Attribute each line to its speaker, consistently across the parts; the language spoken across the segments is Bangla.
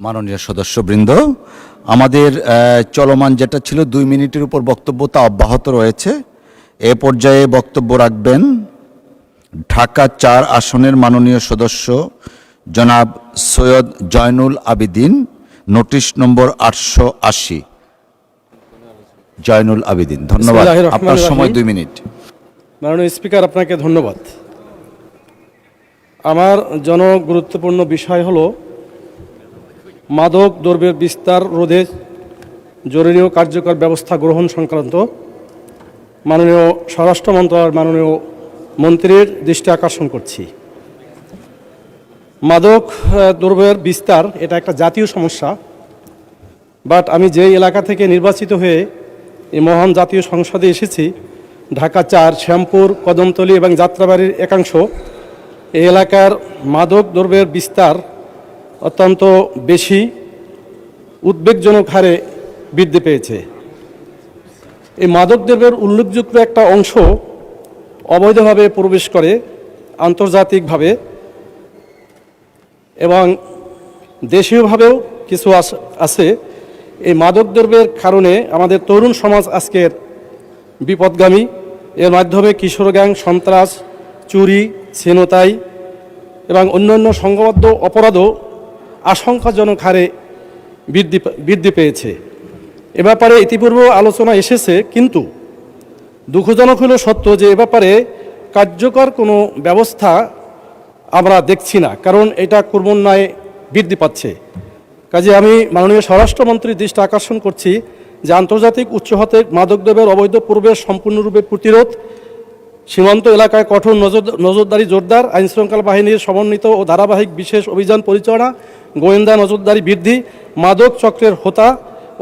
Speaker 1: মাননীয় সদস্যবৃন্দ, আমাদের চলমান যেটা ছিল 2 মিনিটের উপর বক্তব্য তা অব্যাহত রয়েছে। এ পর্যায়ে বক্তব্য রাখবেন ঢাকা 4 আসনের মাননীয় সদস্য জনাব সৈয়দ জয়নুল আবেদিন, নোটিশ নম্বর 880। জয়নুল আবেদিন, ধন্যবাদ। আপনার সময় 2 মিনিট।
Speaker 2: মাননীয় স্পিকার, আপনাকে ধন্যবাদ। আমার জনগুরুত্বপূর্ণ বিষয় হলো মাদক দ্রব্যের বিস্তার রোধে জরুরি ও কার্যকর ব্যবস্থা গ্রহণ সংক্রান্ত মাননীয় স্বরাষ্ট্র মন্ত্রণালয়ের মাননীয় মন্ত্রীর দৃষ্টি আকর্ষণ করছি। মাদক দ্রব্যের বিস্তার এটা একটা জাতীয় সমস্যা, বাট আমি যেই এলাকা থেকে নির্বাচিত হয়ে এই মহান জাতীয় সংসদে এসেছি, ঢাকা 4, শ্যামপুর, কদমতলী এবং যাত্রাবাড়ির একাংশ, এই এলাকার মাদক দ্রব্যের বিস্তার অত্যন্ত বেশি উদ্বেগজনক হারে বৃদ্ধি পেয়েছে। এই মাদক দ্রব্যের উল্লেখযোগ্য একটা অংশ অবৈধভাবে প্রবেশ করে আন্তর্জাতিকভাবে, এবং দেশীয়ভাবেও কিছু আছে। এই মাদক দ্রব্যের কারণে আমাদের তরুণ সমাজ আজকের বিপদগামী। এর মাধ্যমে কিশোর গ্যাং, সন্ত্রাস, চুরি, ছিনতাই এবং অন্যান্য সংঘবদ্ধ অপরাধও আশঙ্কাজনক হারে বৃদ্ধি পেয়েছে। এ ব্যাপারে ইতিপূর্বেও আলোচনা এসেছে, কিন্তু দুঃখজনক হলো সত্য যে এ ব্যাপারে কার্যকর কোনো ব্যবস্থা আমরা দেখছি না, কারণ এটা ক্রমান্বয়ে বৃদ্ধি পাচ্ছে। কাজে আমি মাননীয় স্বরাষ্ট্রমন্ত্রীর দৃষ্টি আকর্ষণ করছি যে আন্তর্জাতিক উচ্চ হতে মাদকদ্রব্যের অবৈধ প্রবেশ সম্পূর্ণরূপে প্রতিরোধ, সীমান্ত এলাকায় কঠোর নজরদারি জোরদার, আইনশৃঙ্খলা বাহিনীর সমন্বিত ও ধারাবাহিক বিশেষ অভিযান পরিচালনা, গোয়েন্দা নজরদারি বৃদ্ধি, মাদক চক্রের হোতা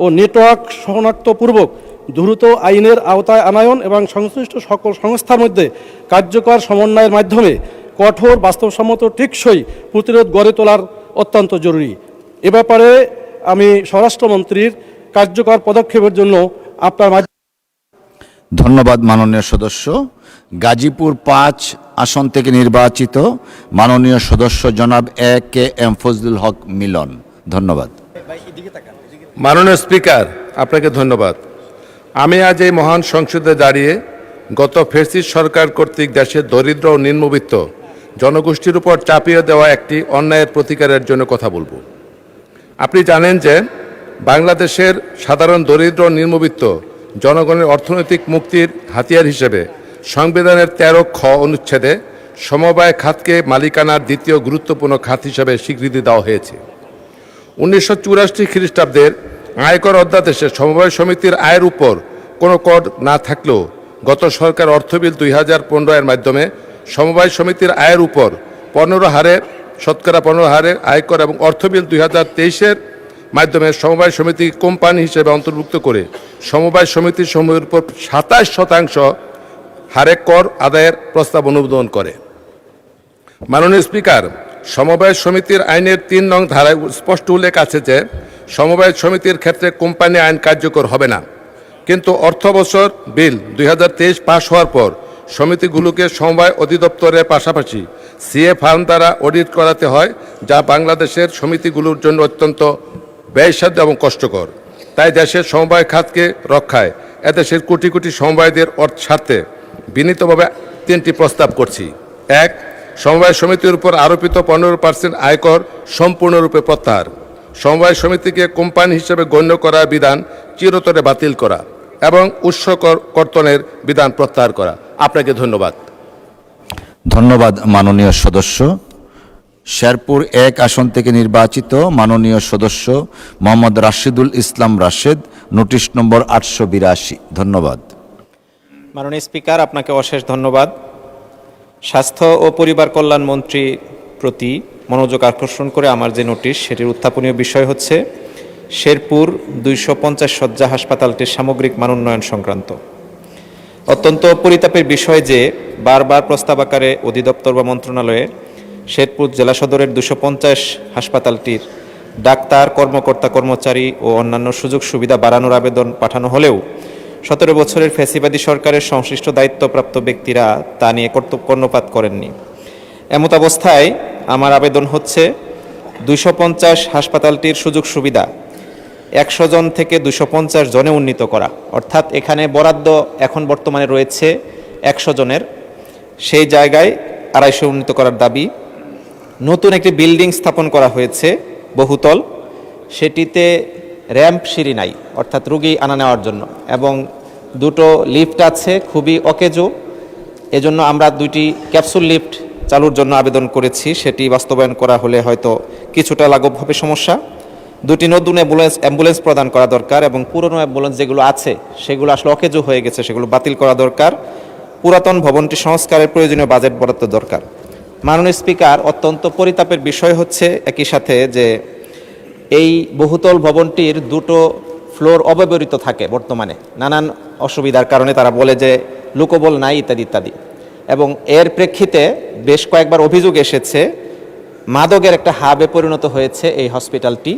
Speaker 2: ও নেটওয়ার্ক শনাক্তপূর্বক দ্রুত আইনের আওতায় আনায়ন এবং সংশ্লিষ্ট সকল সংস্থার মধ্যে কার্যকর সমন্বয়ের মাধ্যমে কঠোর, বাস্তবসম্মত, টেকসই প্রতিরোধ গড়ে তোলার অত্যন্ত জরুরি। এ ব্যাপারে আমি স্বরাষ্ট্রমন্ত্রীর কার্যকর পদক্ষেপের জন্য আপনার
Speaker 1: ধন্যবাদ মাননীয় সদস্য। গাজীপুর 5 আসন থেকে নির্বাচিত মাননীয় সদস্য জনাব A.K.M. ফজলুল হক মিলন, ধন্যবাদ।
Speaker 3: মাননীয় স্পিকার, আপনাকে ধন্যবাদ। আমি আজ এই মহান সংসদে দাঁড়িয়ে গত ফ্যাসিস্ট সরকার কর্তৃক দেশের দরিদ্র ও নিম্নবিত্ত জনগোষ্ঠীর উপর চাপিয়ে দেওয়া একটি অন্যায়ের প্রতিকারের জন্য কথা বলবো। আপনি জানেন যে বাংলাদেশের সাধারণ দরিদ্র ও নিম্নবিত্ত জনগণের অর্থনৈতিক মুক্তির হাতিয়ার হিসেবে সংবিধানের 13 খ অনুচ্ছেদে সমবায় খাতকে মালিকানার দ্বিতীয় গুরুত্বপূর্ণ খাত হিসেবে স্বীকৃতি দেওয়া হয়েছে। 1984 খ্রিস্টাব্দের আয়কর অধ্যাদেশে সমবায় সমিতির আয়ের উপর কোনো কর না থাকলেও গত সরকার অর্থবিল 2015 এর মাধ্যমে সমবায় সমিতির আয়ের উপর 15% হারে আয়কর এবং অর্থবিল 2023-এর মাধ্যমে সমবায় সমিতি কোম্পানি হিসেবে অন্তর্ভুক্ত করে সমবায় সমিতির সমূহের উপর 27% হারে কর আদায়ের প্রস্তাব অনুমোদন করে। মাননীয় স্পিকার, সমবায় সমিতির আইনের 3 নং ধারায় স্পষ্ট উল্লেখ আছে যে সমবায় সমিতির ক্ষেত্রে কোম্পানি আইন কার্যকর হবে না, কিন্তু অর্থবছর বিল 2023 পাশ হওয়ার পর সমিতিগুলোকে সমবায় অধিদপ্তরের পাশাপাশি সিএ ফার্ম দ্বারা অডিট করাতে হয়, যা বাংলাদেশের সমিতিগুলোর জন্য অত্যন্ত ব্যয়সাধ্য এবং কষ্টকর। তাই দেশের সমবায় খাতকে রক্ষায় এদেশের কোটি কোটি সমবায়দের স্বার্থে বিনীতভাবে 3টি প্রস্তাব করছি। 1. সমবায় সমিতির উপর আরোপিত 15% আয়কর সম্পূর্ণরূপে প্রত্যাহার, সমবায় সমিতিকে কোম্পানি হিসেবে গণ্য করার বিধান চিরতরে বাতিল করা এবং উৎস কর্তনের বিধান প্রত্যাহার করা। আপনাকে ধন্যবাদ।
Speaker 1: ধন্যবাদ মাননীয় সদস্য। শেরপুর 1 আসন থেকে নির্বাচিত মাননীয় সদস্য মোহাম্মদ রাশিদুল ইসলাম রাশেদ, নোটিশ নম্বর 882, ধন্যবাদ।
Speaker 4: মাননীয় স্পিকার, আপনাকে অশেষ ধন্যবাদ। স্বাস্থ্য ও পরিবার কল্যাণ মন্ত্রীর প্রতি মনোযোগ আকর্ষণ করে আমার যে নোটিশ, সেটির উত্থাপনীয় বিষয় হচ্ছে শেরপুর 250 শয্যা হাসপাতালটির সামগ্রিক মানোন্নয়ন সংক্রান্ত। অত্যন্ত পরিতাপের বিষয় যে বারবার প্রস্তাব আকারে অধিদপ্তর বা মন্ত্রণালয়ে শেরপুর জেলা সদরের 250 হাসপাতালটির ডাক্তার, কর্মকর্তা, কর্মচারী ও অন্যান্য সুযোগ সুবিধা বাড়ানোর আবেদন পাঠানো হলেও 17 বছরের ফ্যাসিবাদী সরকারের সংশ্লিষ্ট দায়িত্বপ্রাপ্ত ব্যক্তিরা তা নিয়ে কর্ণপাত করেননি। এমত অবস্থায় আমার আবেদন হচ্ছে 250 হাসপাতালটির সুযোগ সুবিধা 100 জন থেকে 250 জনে উন্নীত করা, অর্থাৎ এখানে বরাদ্দ এখন বর্তমানে রয়েছে 100 জনের, সেই জায়গায় 250 উন্নীত করার দাবি। নতুন একটি বিল্ডিং স্থাপন করা হয়েছে বহুতল, সেটিতে র্যাম্প সিঁড়ি নাই, অর্থাৎ রুগী আনা নেওয়ার জন্য, এবং 2টো লিফট আছে খুবই অকেজো, এজন্য আমরা 2টি ক্যাপসুল লিফট চালুর জন্য আবেদন করেছি, সেটি বাস্তবায়ন করা হলে হয়তো কিছুটা লাঘব হবে সমস্যা। 2টি নতুন অ্যাম্বুলেন্স প্রদান করা দরকার, এবং পুরনো অ্যাম্বুলেন্স যেগুলো আছে সেগুলো আসলে অকেজো হয়ে গেছে, সেগুলো বাতিল করা দরকার। পুরাতন ভবনটি সংস্কারের প্রয়োজনীয় বাজেট বরাদ্দ দরকার। মাননীয় স্পিকার, অত্যন্ত পরিতাপের বিষয় হচ্ছে একই সাথে যে এই বহুতল ভবনটির 2টো ফ্লোর অব্যবহৃত থাকে বর্তমানে, নানান অসুবিধার কারণে তারা বলে যে লুকোবল নাই ইত্যাদি ইত্যাদি, এবং এর প্রেক্ষিতে বেশ কয়েকবার অভিযোগ এসেছে মাদকের একটা হাবে পরিণত হয়েছে এই হসপিটালটি,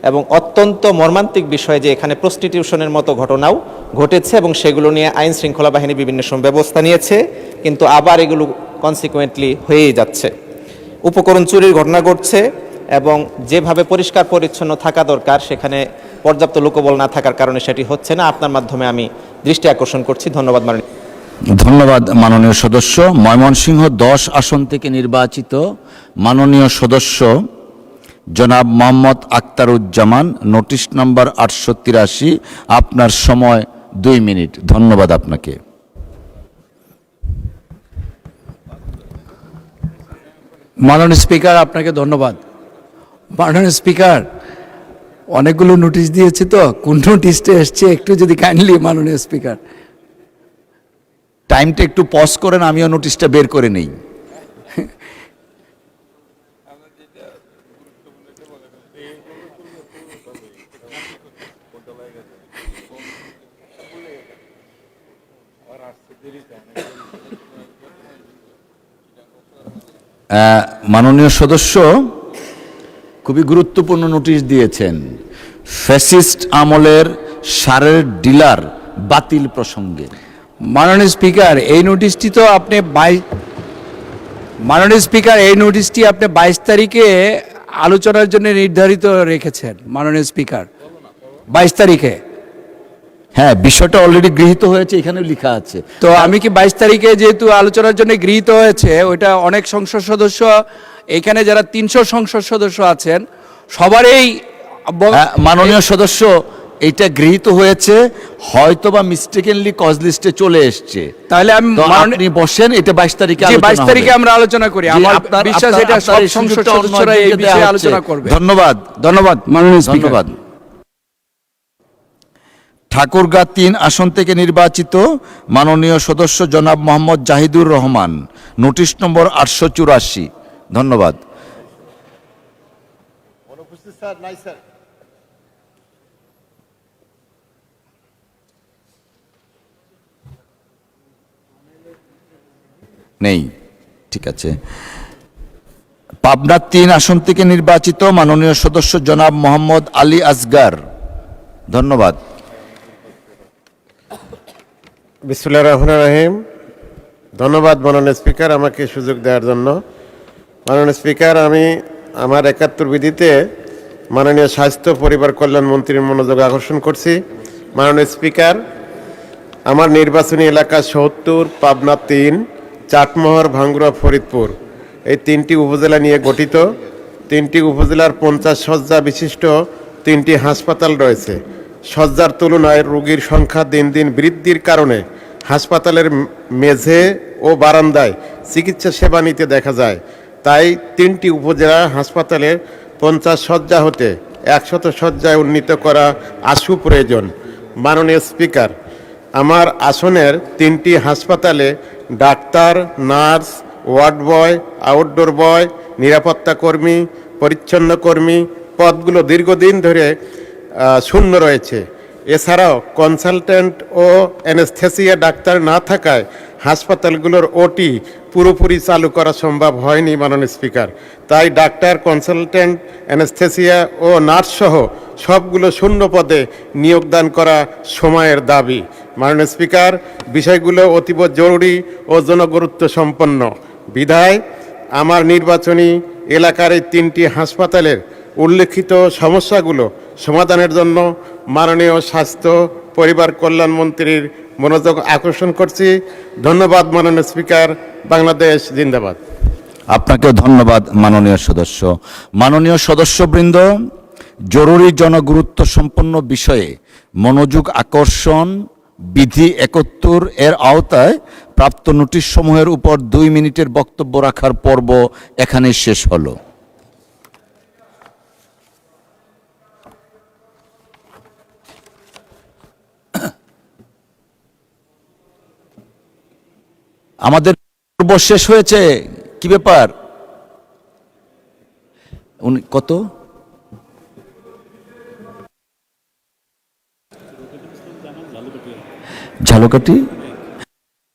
Speaker 4: এবং অত্যন্ত মর্মান্তিক বিষয় যে এখানে প্রস্টিটিউশনের মতো ঘটনাও ঘটেছে, এবং সেগুলো নিয়ে আইন শৃঙ্খলা বাহিনী বিভিন্ন সময় ব্যবস্থা নিয়েছে, কিন্তু আবার এগুলো কনসিকুয়েন্টলি হয়েই যাচ্ছে। উপকরণ চুরির ঘটনা ঘটছে, এবং যেভাবে পরিষ্কার পরিচ্ছন্ন থাকা দরকার সেখানে পর্যাপ্ত লোকবল না থাকার কারণে সেটি হচ্ছে না। আপনার মাধ্যমে আমি দৃষ্টি আকর্ষণ করছি। ধন্যবাদ মাননীয়।
Speaker 1: ধন্যবাদ মাননীয় সদস্য। ময়মনসিংহ 10 আসন থেকে নির্বাচিত মাননীয় সদস্য জনাব মোহাম্মদ আক্তারুজ্জামান, নোটিশ নম্বর 883, আপনার সময় 2 মিনিট। ধন্যবাদ আপনাকে।
Speaker 5: মাননীয় স্পিকার, আপনাকে ধন্যবাদ। মাননীয় স্পিকার, অনেকগুলো নোটিশ দিয়েছি, তো কোন নোটিশটা এসছে একটু যদি কাইন্ডলি মাননীয় স্পিকার।
Speaker 1: টাইমটা একটু পজ করেন, আমিও নোটিশটা বের করে নেই। মাননীয় সদস্য খুবই গুরুত্বপূর্ণ নোটিশ দিয়েছেন, ফ্যাসিস্ট আমলের সারের ডিলার বাতিল প্রসঙ্গে।
Speaker 5: মাননীয় স্পিকার, এই নোটিশটি তো আপনি মাননীয় স্পিকার, এই নোটিশটি আপনি 22 তারিখে আলোচনার জন্য নির্ধারিত রেখেছেন মাননীয় স্পিকার, 22 তারিখে।
Speaker 1: হ্যাঁ, বিষয়টা অলরেডি গৃহীত হয়েছে, এখানে লেখা আছে।
Speaker 5: তো আমি কি 22 তারিখে যেহেতু আলোচনার জন্য গৃহীত হয়েছে, ওইটা অনেক সংসদ সদস্য, এখানে যারা 300 সংসদ সদস্য আছেন সবারই
Speaker 1: মাননীয় সদস্য, এটা গৃহীত হয়েছে, হয়তোবা মিস্টেকেনলি কজ লিস্টে চলে এসছে।
Speaker 5: তাহলে
Speaker 1: আপনি বসেন, এটা 22 তারিখে
Speaker 5: 22 তারিখে আমরা আলোচনা করি। আমার বিশ্বাস এটা সব সংসদ সদস্যরা এই বিষয়ে আলোচনা করবে।
Speaker 1: ধন্যবাদ।
Speaker 5: ধন্যবাদ মাননীয় স্পিকার।
Speaker 1: ধন্যবাদ। ঠাকুরগাঁ 3 আসন থেকে নির্বাচিত মাননীয় সদস্য জনাব মোহাম্মদ জাহিদুর রহমান, নোটিশ নম্বর 884। ধন্যবাদ। নেই, ঠিক আছে। পাবনা 3 আসন থেকে নির্বাচিত মাননীয় সদস্য জনাব মোহাম্মদ আলী আসগার। ধন্যবাদ।
Speaker 6: বিসমিল্লাহির রহমানির রহিম। ধন্যবাদ মাননীয় স্পিকার আমাকে সুযোগ দেওয়ার জন্য। মাননীয় স্পিকার, আমি আমার 71 বিধিতে মাননীয় স্বাস্থ্য পরিবার কল্যাণ মন্ত্রীর মনোযোগ আকর্ষণ করছি। মাননীয় স্পিকার, আমার নির্বাচনী এলাকা ৭০, পাবনা 3, চাটমোহর, ভাঙ্গুড়া, ফরিদপুর, এই 3টি উপজেলা নিয়ে গঠিত। 3টি উপজেলার 50 শয্যা বিশিষ্ট 3টি হাসপাতাল রয়েছে। শয্যার তুলনায় রোগীর সংখ্যা দিন দিন বৃদ্ধির কারণে হাসপাতালের মেঝে ও বারান্দায় চিকিৎসা সেবা নিতে দেখা যায়। তাই 3টি উপজেলা হাসপাতালের 50 শয্যা হতে 100 শয্যায় উন্নীত করা আশু প্রয়োজন। মাননীয় স্পিকার, আমার আসনের 3টি হাসপাতালে doctor, nurse, ward boy, outdoor boy, নিরাপত্তা কর্মী, পরিচ্ছন্ন কর্মী পদগুলো দীর্ঘদিন ধরে শূন্য রয়েছে। এছাড়াও কনসালটেন্ট ও অ্যানেস্থেসিয়া ডাক্তার না থাকায় হাসপাতালগুলোর ওটি পুরোপুরি চালু করা সম্ভব হয়নি। মাননীয় স্পিকার, তাই ডাক্তার, কনসালটেন্ট, অ্যানেস্থেসিয়া ও নার্স সহ সবগুলো শূন্য পদে নিয়োগদান করা সময়ের দাবি। মাননীয় স্পিকার, বিষয়গুলো অতীব জরুরি ও জনগুরুত্ব সম্পন্ন বিধায় আমার নির্বাচনী এলাকার এই 3টি হাসপাতালের উল্লেখিত সমস্যাগুলো সমাধানের জন্য মাননীয় স্বাস্থ্য পরিবার কল্যাণ মন্ত্রীর মনোযোগ আকর্ষণ করছি। ধন্যবাদ মাননীয় স্পিকার। বাংলাদেশ জিন্দাবাদ।
Speaker 1: আপনাকেও ধন্যবাদ মাননীয় সদস্য। মাননীয় সদস্যবৃন্দ, জরুরি জনগুরুত্ব সম্পন্ন বিষয়ে মনোযোগ আকর্ষণ বিধি 71 এর আওতায় প্রাপ্ত নোটিশ সমূহের উপর 2 মিনিটের বক্তব্য রাখার পর্ব এখানে শেষ হলো। আমাদের পর্ব শেষ হয়েছে। কি ব্যাপার? কত?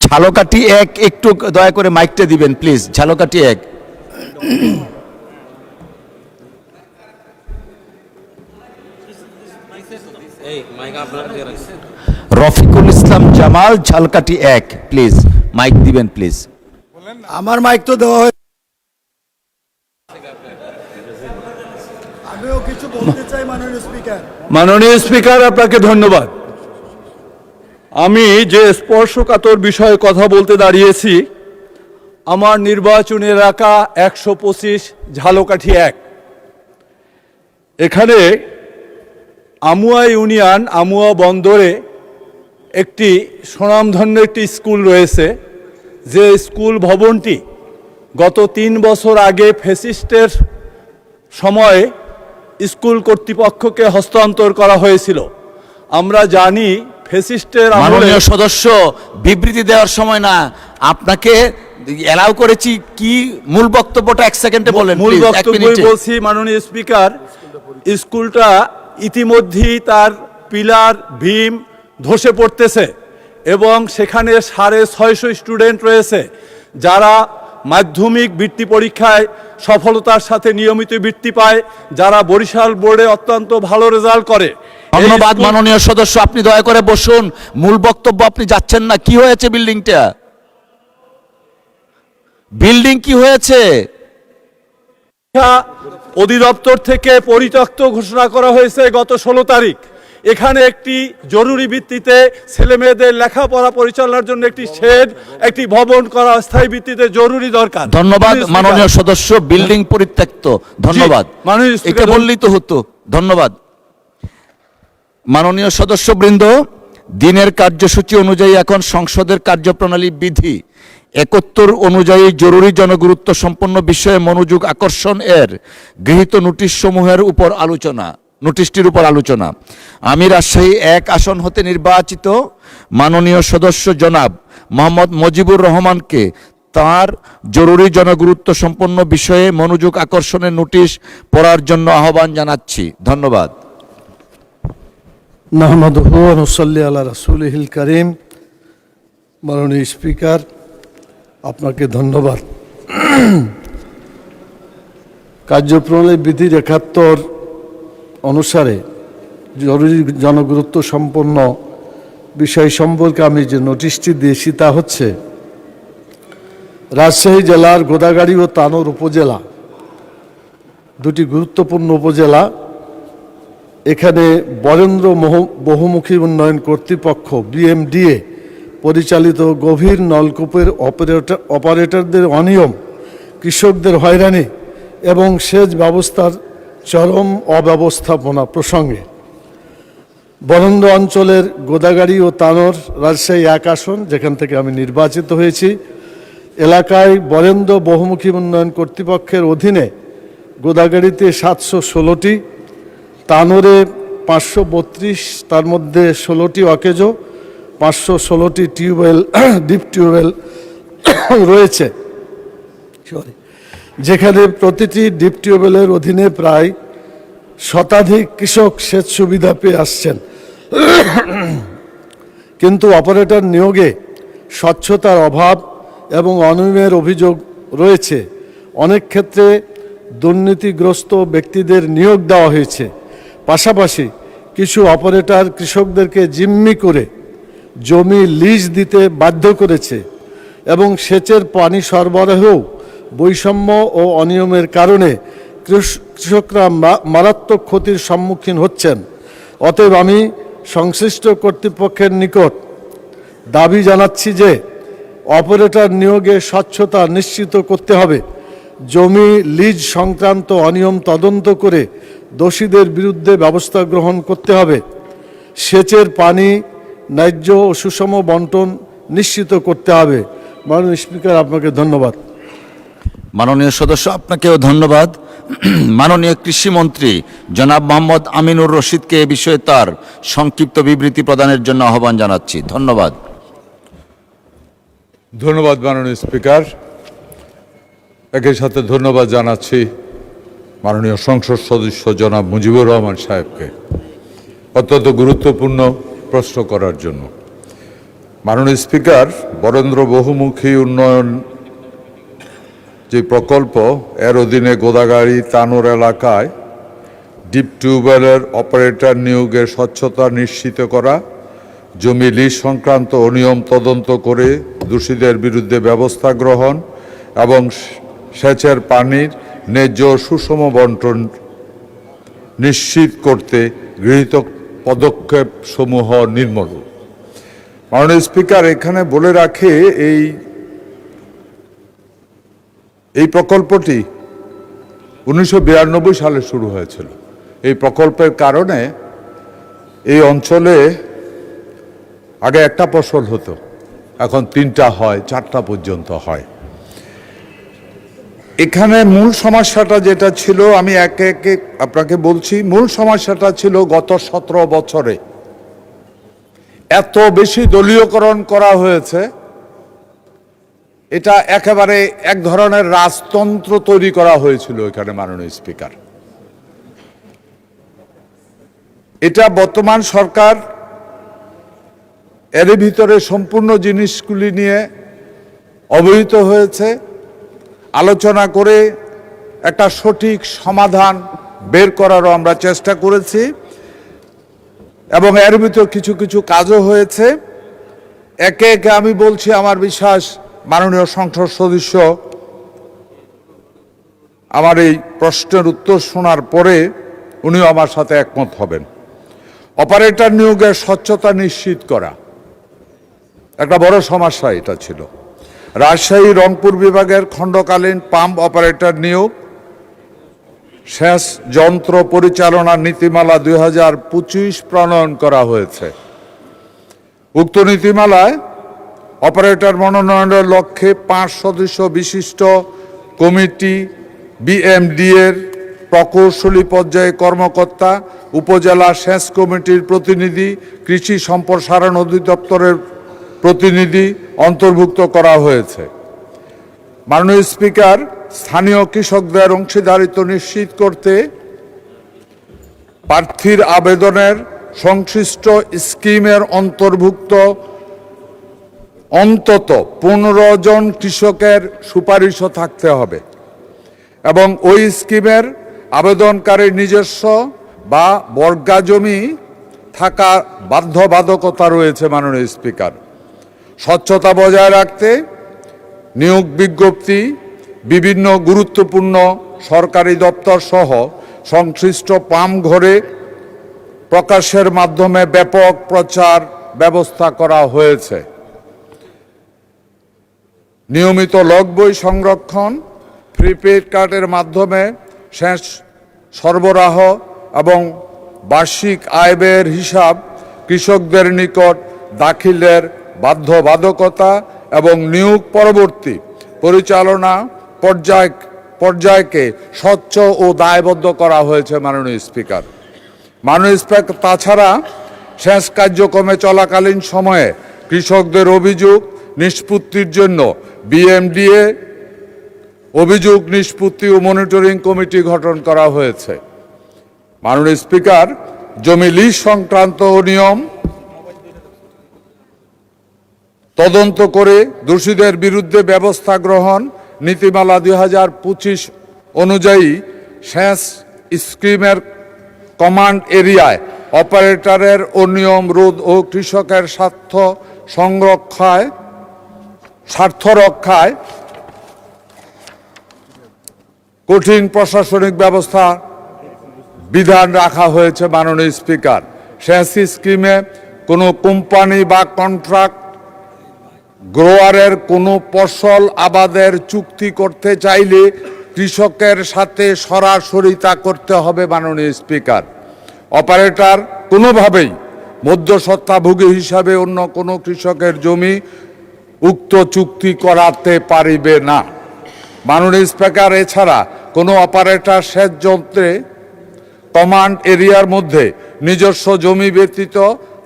Speaker 1: ঝালকাঠি 1, একটু দয়া করে মাইকটা দিবেন please. Jhalokathi 1। Rafiqul Islam Jamal, Jhalokathi 1, please mic দিবেন প্লিজ।
Speaker 7: আমার মাইক তো দেওয়া হয়। আমিও কিছু বলতে চাই মাননীয় স্পিকার।
Speaker 8: মাননীয় স্পিকার, আপনাকে ধন্যবাদ। আমি যে স্পর্শকাতর বিষয়ে কথা বলতে দাঁড়িয়েছি, আমার নির্বাচনী এলাকা 125 ঝালকাঠি 1। এখানে আমুয়া ইউনিয়ন আমুয়া বন্দরে একটি স্বনামধন্য একটি স্কুল রয়েছে, যে স্কুল ভবনটি গত 3 বছর আগে ফ্যাসিস্টের সময়ে স্কুল কর্তৃপক্ষকে হস্তান্তর করা হয়েছিল। আমরা জানি ফ্যাসিস্টের
Speaker 1: মাননীয় সদস্য, বিবৃতি দেওয়ার সময় না, আপনাকে এলাও করেছি। কি মূল বক্তব্যটা 1 সেকেন্ডে বলেন।
Speaker 8: মূল বক্তব্য বলছি মাননীয় স্পিকার, স্কুলটা ইতিমধ্যেই তার পিলার ভীম ধসে পড়তেছে এবং সেখানে 650 স্টুডেন্ট রয়েছে যারা মাধ্যমিক বৃত্তি পরীক্ষায় সফলতার সাথে নিয়মিত বৃত্তি পায়, যারা বরিশাল বোর্ডে অত্যন্ত ভালো রেজাল্ট করে।
Speaker 1: ধন্যবাদ মাননীয় সদস্য, আপনি দয়া করে বসুন। মূল বক্তব্য আপনি যাচ্ছেন না। কি হয়েছে বিল্ডিংটা? বিল্ডিং কি হয়েছে?
Speaker 8: শিক্ষা অধিদপ্তর থেকে পরিত্যক্ত ঘোষণা করা হয়েছে গত 16 তারিখ। এখানে একটি জরুরি ভিত্তিতে ছেলে মেয়েদের লেখাপড়া পরিচালনার জন্য একটি শেড, একটি ভবন করা স্থায়ী ভিত্তিতে জরুরি দরকার।
Speaker 1: ধন্যবাদ মাননীয় সদস্য। বিল্ডিং পরিত্যক্ত। ধন্যবাদ। এটা বললেই তো হতো। ধন্যবাদ মাননীয় সদস্যবৃন্দ। দিনের কার্যসূচি অনুযায়ী এখন সংসদের কার্যপ্রণালী বিধি 71 অনুযায়ী জরুরি জনগুরুত্ব সম্পন্ন বিষয়ে মনোযোগ আকর্ষণ এর গৃহীত নোটিশ সমূহের উপর আলোচনা। নোটিশটির উপর আলোচনা। আমি রাজশাহী 1 আসন হতে নির্বাচিত মাননীয় সদস্য জনাব মোহাম্মদ মজিবুর রহমানকে তার জরুরি জনগুরুত্ব সম্পন্ন বিষয়ে মনোযোগ আকর্ষণের নোটিশ পড়ার জন্য আহ্বান জানাচ্ছি। ধন্যবাদ।
Speaker 7: নাহমাদুহু ওয়া নুসাল্লি আলা রাসূলিহিল কারীম। মাননীয় স্পিকার, আপনাকে ধন্যবাদ। কার্যপ্রণালী বিধি 71 অনুসারে জরুরি জনগুরুত্ব সম্পন্ন বিষয় সম্পর্কে আমি যে নোটিশটি দিয়েছি তা হচ্ছে, রাজশাহী জেলার গোদাগাড়ী ও তানোর উপজেলা দুটি গুরুত্বপূর্ণ উপজেলা। এখানে বরেন্দ্র বহুমুখী উন্নয়ন কর্তৃপক্ষ BMDA পরিচালিত গভীর নলকূপের অপারেটরদের অনিয়ম, কৃষকদের হয়রানি এবং সেচ ব্যবস্থার চরম অব্যবস্থাপনা প্রসঙ্গে বরেন্দ্র অঞ্চলের গোদাগাড়ী ও তানোর রাজশাহী 1 আসন, যেখান থেকে আমি নির্বাচিত হয়েছি, এলাকায় বরেন্দ্র বহুমুখী উন্নয়ন কর্তৃপক্ষের অধীনে গোদাগাড়ীতে 716টি, তানোরে 532, তার মধ্যে 16টি অকেজো, 516টি টিউবওয়েল ডিপ টিউবওয়েল রয়েছে, যেখানে প্রতিটি ডিপ টিউবওয়েলের অধীনে প্রায় শতাধিক কৃষক সেচ সুবিধা পেয়ে আসছেন। কিন্তু অপারেটর নিয়োগে স্বচ্ছতার অভাব এবং অনিয়মের অভিযোগ রয়েছে। অনেক ক্ষেত্রে দুর্নীতিগ্রস্ত ব্যক্তিদের নিয়োগ দেওয়া হয়েছে। পাশাপাশি কিছু অপারেটর কৃষকদেরকে জিম্মি করে জমি লিজ দিতে বাধ্য করেছে এবং সেচের পানি সরবরাহেও বৈষম্য ও অনিয়মের কারণে কৃষকরা মারাত্মক ক্ষতির সম্মুখীন হচ্ছেন। অতএব আমি সংশ্লিষ্ট কর্তৃপক্ষের নিকট দাবি জানাচ্ছি যে অপারেটর নিয়োগে স্বচ্ছতা নিশ্চিত করতে হবে, জমি লিজ সংক্রান্ত অনিয়ম তদন্ত করে দোষীদের বিরুদ্ধে ব্যবস্থা গ্রহণ করতে হবে, সেচের পানি ন্যায্য ও সুষম বন্টন নিশ্চিত করতে হবে। মাননীয় স্পিকার, আপনাকে ধন্যবাদ।
Speaker 1: মাননীয় সদস্য, আপনাকেও ধন্যবাদ। মাননীয় কৃষিমন্ত্রী জনাব মোহাম্মদ আমিনুর রশিদকে এ বিষয়ে তার সংক্ষিপ্ত বিবৃতি প্রদানের জন্য আহ্বান জানাচ্ছি। ধন্যবাদ।
Speaker 8: ধন্যবাদ মাননীয় স্পিকার। একই সাথে ধন্যবাদ জানাচ্ছি মাননীয় সংসদ সদস্য জনাব মুজিবুর রহমান সাহেবকে অত্যন্ত গুরুত্বপূর্ণ প্রশ্ন করার জন্য। মাননীয় স্পিকার, বরেন্দ্র বহুমুখী উন্নয়ন যে প্রকল্প, এর অধীনে গোদাগাড়ি তানোর এলাকায় ডিপ টিউবওয়েলের অপারেটর নিয়োগে স্বচ্ছতা নিশ্চিত করা, জমি লিজ সংক্রান্ত অনিয়ম তদন্ত করে দোষীদের বিরুদ্ধে ব্যবস্থা গ্রহণ এবং সেচের পানির ন্যায্য সুষম বন্টন নিশ্চিত করতে গৃহীত পদক্ষেপ সমূহ নির্মূল। মাননীয় স্পিকার, এখানে বলে রাখে এই প্রকল্পটি 1992 সালে শুরু হয়েছিল। এই প্রকল্পের কারণে এই অঞ্চলে আগে একটা ফসল হতো, এখন 3টা হয়, 4টা পর্যন্ত হয়। এখানে মূল সমস্যাটা যেটা ছিল, আমি একে একে আপনাকে বলছি, মূল সমস্যাটা ছিল গত 17 বছরে এত বেশি দলীয়করণ করা হয়েছে, এটা একেবারে এক ধরনের রাজতন্ত্র তৈরি করা হয়েছিল এখানে। মাননীয় স্পিকার, এটা বর্তমান সরকার এর ভিতরে সম্পূর্ণ জিনিসগুলি নিয়ে অবহিত হয়েছে, আলোচনা করে একটা সঠিক সমাধান বের করারও আমরা চেষ্টা করেছি এবং এর ভিতর কিছু কিছু কাজও হয়েছে। একে একে আমি বলছি, আমার বিশ্বাস মাননীয় সংসদ সদস্য আমার এই প্রশ্নের উত্তর শোনার পরে উনিও আমার সাথে একমত হবেন। অপারেটর নিয়োগের স্বচ্ছতা নিশ্চিত করা একটা বড় সমস্যা এটা ছিল। রাজশাহী রংপুর বিভাগের খণ্ডকালীন পাম্প অপারেটর নিয়োগ, সেচ যন্ত্র পরিচালনা নীতিমালা 2025 প্রণয়ন করা হয়েছে। উক্ত নীতিমালায় অপারেটর মনোনয়নের লক্ষ্যে 5 সদস্য বিশিষ্ট কমিটি, বিএমডি এর প্রকৌশলী পর্যায়ে কর্মকর্তা, উপজেলা সেচ কমিটির প্রতিনিধি, কৃষি সম্প্রসারণ অধিদপ্তরের প্রতিনিধি অন্তর্ভুক্ত করা হয়েছে। মাননীয় স্পিকার, স্থানীয় কৃষকদের অংশীদারিত্ব নিশ্চিত করতে প্রার্থীর আবেদনের সংশ্লিষ্ট স্কিমের অন্তর্ভুক্ত অন্তত 15 জন কৃষকের সুপারিশও থাকতে হবে এবং ওই স্কিমের আবেদনকারীর নিজস্ব বা বর্গা জমি থাকা বাধ্যবাধকতা রয়েছে। মাননীয় স্পিকার, স্বচ্ছতা বজায় রাখতে নিয়োগ বিজ্ঞপ্তি বিভিন্ন গুরুত্বপূর্ণ সরকারি দপ্তর সহ সংশ্লিষ্ট পাম্প ঘরে প্রকাশের মাধ্যমে ব্যাপক প্রচার ব্যবস্থা করা হয়েছে। নিয়মিত লগ বই সংরক্ষণ, প্রিপেড কার্ডের মাধ্যমে সেচ সরবরাহ এবং বার্ষিক আয় ব্যয়ের হিসাব কৃষকদের নিকট দাখিলের বাধ্যবাধকতা এবং নিয়োগ পরবর্তী পরিচালনা পর্যায়কে স্বচ্ছ ও দায়বদ্ধ করা হয়েছে। মাননীয় স্পিকার, তাছাড়া সেচ কার্যক্রমে চলাকালীন সময়ে কৃষকদের অভিযোগ নিষ্পত্তির জন্য বিএমডিএ অভিযোগ নিষ্পত্তি ও মনিটরিং কমিটি গঠন করা হয়েছে। মাননীয় স্পিকার, জমি লিজ সংক্রান্ত অনিয়ম তদন্ত করে দোষীদের বিরুদ্ধে ব্যবস্থা গ্রহণ নীতিমালা 2025 অনুযায়ী সেচ স্কিমের কমান্ড এরিয়ায় অপারেটরের অনিয়ম রোধ ও কৃষকের স্বার্থ রক্ষায়
Speaker 9: কঠিন প্রশাসনিক ব্যবস্থা বিধান রাখা হয়েছে মাননীয় স্পিকার। সেচ স্কিমে কোনো কোম্পানি বা কন্ট্রাক্ট গ্রোয়ারের কোনো ফসল আবাদের চুক্তি করতে চাইলে কৃষকের সাথে সরাসরি তা করতে হবে মাননীয় স্পিকার। অপারেটর কোনোভাবেই মধ্যস্বত্বাভোগী হিসাবে অন্য কোনো কৃষকের জমি উক্ত চুক্তি করাতে পারিবে না। মাননীয় স্পিকার, এছাড়া কোনো অপারেটর সেচ যন্ত্রে কমান্ড এরিয়ার মধ্যে নিজস্ব জমি ব্যতীত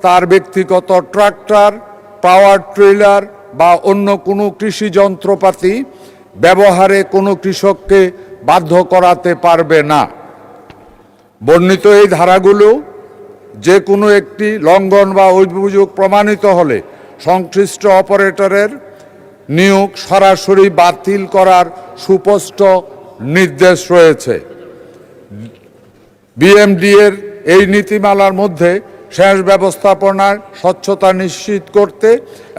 Speaker 9: তার ব্যক্তিগত ট্রাক্টর, পাওয়ার ট্রেলার বা অন্য কোনো কৃষি যন্ত্রপাতি ব্যবহারে কোনো কৃষককে বাধ্য করাতে পারবে না। বর্ণিত এই ধারাগুলো যে কোনো একটি লঙ্ঘন বা অভিযোগ প্রমাণিত হলে সংশ্লিষ্ট অপারেটরের নিয়োগ সরাসরি বাতিল করার সুস্পষ্ট নির্দেশ রয়েছে। বিএমডিএর এই নীতিমালার মধ্যে সেচ ব্যবস্থাপনার স্বচ্ছতা নিশ্চিত করতে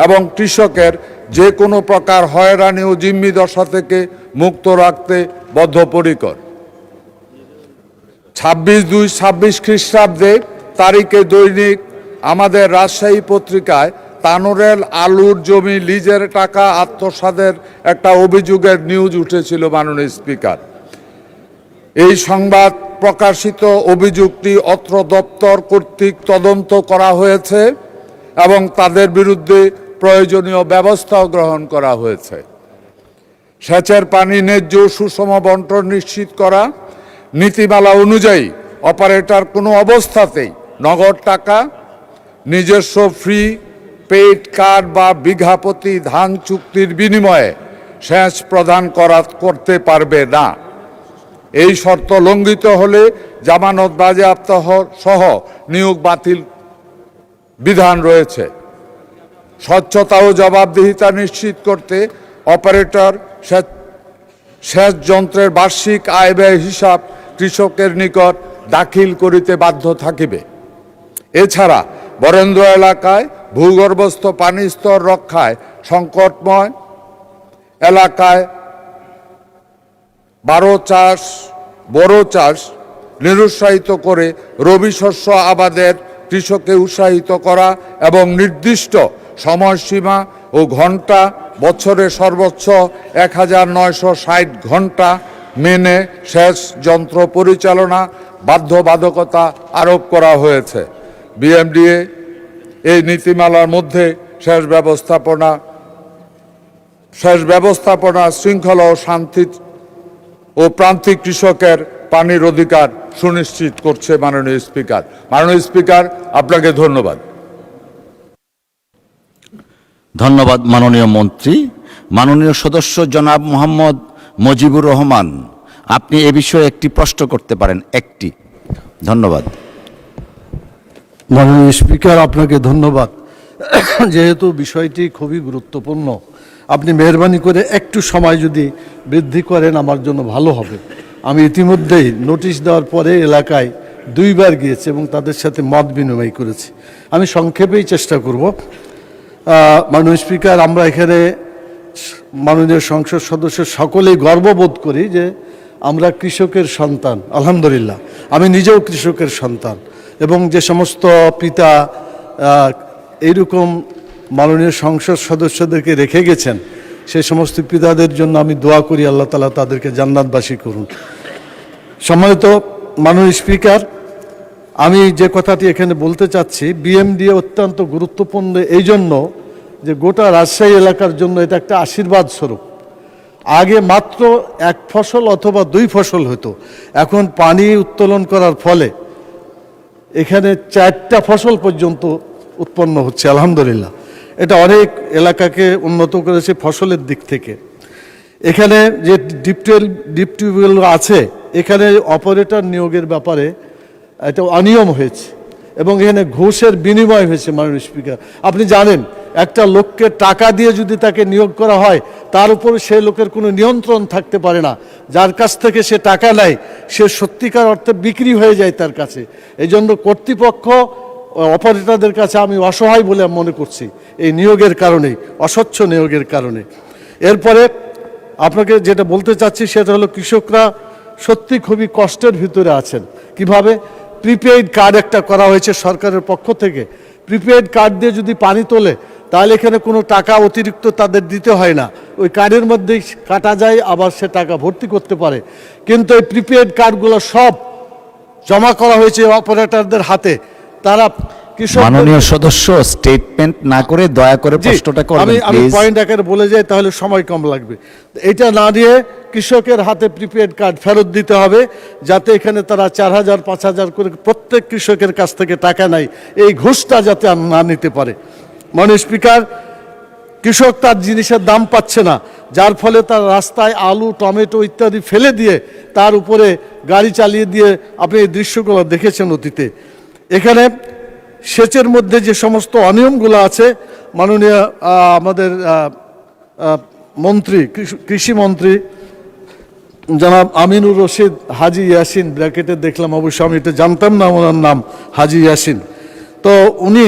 Speaker 9: এবং কৃষকের যে কোনো প্রকার হয়রানি ও জিম্মি দশা থেকে মুক্ত রাখতে বদ্ধপরিকর। 26/2/26 খ্রিস্টাব্দে তারিখে দৈনিক আমাদের রাজশাহী পত্রিকায় তানোরেল আলুর জমি লিজের টাকা আত্মসাতের একটা অভিযোগের নিউজ উঠেছিল মাননীয় স্পিকার। এই সংবাদ প্রকাশিত অভিযোগটি অত্র দপ্তর কর্তৃক তদন্ত করা হয়েছে এবং তাদের বিরুদ্ধে প্রয়োজনীয় ব্যবস্থাও গ্রহণ করা হয়েছে। সেচের পানি ন্যায্য সুষম বন্টন নিশ্চিত করা, নীতিমালা অনুযায়ী অপারেটর কোনো অবস্থাতেই নগদ টাকা, নিজস্ব ফ্রি পেইড কার্ড বা বিঘাপতি ধান চুক্তির বিনিময়ে সেচ প্রদান করতে পারবে না। এই শর্ত লঙ্ঘিত হলে জামানত বাজেয়াপ্ত সহ নিয়োগ বাতিল বিধান রয়েছে। স্বচ্ছতা ও জবাবদিহিতা নিশ্চিত করতে অপারেটর সেচ যন্ত্রের বার্ষিক আয় ব্যয় হিসাব কৃষকের নিকট দাখিল করিতে বাধ্য থাকিবে। এছাড়া বরেন্দ্র এলাকায় ভূগর্ভস্থ পানি স্তর রক্ষায় সংকটময় এলাকায় বড় চাষ নিরুৎসাহিত করে রবি শস্য আবাদের কৃষককে উৎসাহিত করা এবং নির্দিষ্ট সময়সীমা ও ঘন্টা বছরে সর্বোচ্চ 1960 ঘন্টা মেনে সেচ যন্ত্র পরিচালনা বাধ্যবাধকতা আরোপ করা হয়েছে। বিএমডিএ এই নীতিমালার মধ্যে সেচ ব্যবস্থাপনা শৃঙ্খলা ও শান্তি ও প্রান্তিক কৃষকের পানির অধিকার সুনিশ্চিত করছে। মাননীয় স্পিকার, আপনাকে ধন্যবাদ।
Speaker 1: ধন্যবাদ মাননীয় মন্ত্রী। মাননীয় সদস্য জনাব মোহাম্মদ মজিবুর রহমান, আপনি এ বিষয়ে একটি প্রশ্ন করতে পারেন। একটি। ধন্যবাদ
Speaker 7: মাননীয় স্পিকার, আপনাকে ধন্যবাদ। যেহেতু বিষয়টি খুবই গুরুত্বপূর্ণ, আপনি মেহরবানি করে একটু সময় যদি বৃদ্ধি করেন আমার জন্য ভালো হবে। আমি ইতিমধ্যেই নোটিশ দেওয়ার পরে এলাকায় 2 বার গিয়েছি এবং তাদের সাথে মত বিনিময় করেছি। আমি সংক্ষেপেই চেষ্টা করব। মাননীয় স্পিকার, আমরা এখানে মাননীয় সংসদ সদস্য সকলেই গর্ববোধ করি যে আমরা কৃষকের সন্তান। আলহামদুলিল্লাহ, আমি নিজেও কৃষকের সন্তান এবং যে সমস্ত পিতা এইরকম মাননীয় সংসদ সদস্যদেরকে রেখে গেছেন সেই সমস্ত পিতাদের জন্য আমি দোয়া করি, আল্লাহ তাআলা তাদেরকে জান্নাতবাসী করুন। সম্মানিত মাননীয় স্পিকার, আমি যে কথাটি এখানে বলতে চাচ্ছি, বিএমডিএ অত্যন্ত গুরুত্বপূর্ণ এই জন্য যে গোটা রাজশাহী এলাকার জন্য এটা একটা আশীর্বাদ স্বরূপ। আগে মাত্র 1 ফসল অথবা 2 ফসল হতো, এখন পানি উত্তোলন করার ফলে এখানে 4টা ফসল পর্যন্ত উৎপন্ন হচ্ছে। আলহামদুলিল্লাহ, এটা অনেক এলাকাকে উন্নত করেছে ফসলের দিক থেকে। এখানে যে ডিপ টিউবওয়েল আছে, এখানে অপারেটর নিয়োগের ব্যাপারে এটা অনিয়ম হয়েছে এবং এখানে ঘুষের বিনিময় হয়েছে। মাননীয় স্পিকার, আপনি জানেন একটা লোককে টাকা দিয়ে যদি তাকে নিয়োগ করা হয় তার উপর সে লোকের কোনো নিয়ন্ত্রণ থাকতে পারে না। যার কাছ থেকে সে টাকা নেয় সে সত্যিকার অর্থে বিক্রি হয়ে যায় তার কাছে। এই জন্য কর্তৃপক্ষ অপারেটরদের কাছে আমি অসহায় বলে মনে করছি এই নিয়োগের কারণেই, অস্বচ্ছ নিয়োগের কারণে। এরপরে আপনাকে যেটা বলতে চাচ্ছি সেটা হলো কৃষকরা সত্যি খুবই কষ্টের ভিতরে আছেন। কিভাবে? প্রিপেইড কার্ড একটা করা হয়েছে সরকারের পক্ষ থেকে। প্রিপেইড কার্ড দিয়ে যদি পানি তোলে তাহলে এখানে কোনো টাকা অতিরিক্ত তাদের দিতে হয় না, ওই কার্ডের মধ্যেই কাটা যায়, আবার সে টাকা ভর্তি করতে পারে। কিন্তু এই প্রিপেইড কার্ডগুলো সব জমা করা হয়েছে অপারেটরদের হাতে। তারা
Speaker 1: মাননীয় সদস্য স্টেটমেন্ট না করে দয়া করে প্রশ্নটা করবেন
Speaker 7: আমি
Speaker 1: প্লিজ।
Speaker 7: পয়েন্ট আকারে বলে যাই, তাহলে সময় কম লাগবে। এটা না দিয়ে কৃষকের হাতে প্রিপেড কার্ড ফেরত দিতে হবে, যাতে এখানে তারা 4,000 5,000 করে প্রত্যেক কৃষকের কাছ থেকে টাকা নেয়, এই ঘুষটা যাতে আর না নিতে পারে। মাননীয় স্পিকার, কৃষক তার জিনিসের দাম পাচ্ছে না, যার ফলে তার রাস্তায় আলু টমেটো ইত্যাদি ফেলে দিয়ে তার উপরে গাড়ি চালিয়ে দিয়ে, আপনি এই দৃশ্যগুলো দেখেছেন অতীতে। এখানে সেচের মধ্যে যে সমস্ত অনিয়মগুলো আছে, মাননীয় আমাদের মন্ত্রী, কৃষিমন্ত্রী জনাব আমিনুর রশিদ হাজি ইয়াসিন, ব্র্যাকেটে দেখলাম, অবশ্য আমি এটা জানতাম না ওনার নাম হাজি ইয়াসিন, তো উনি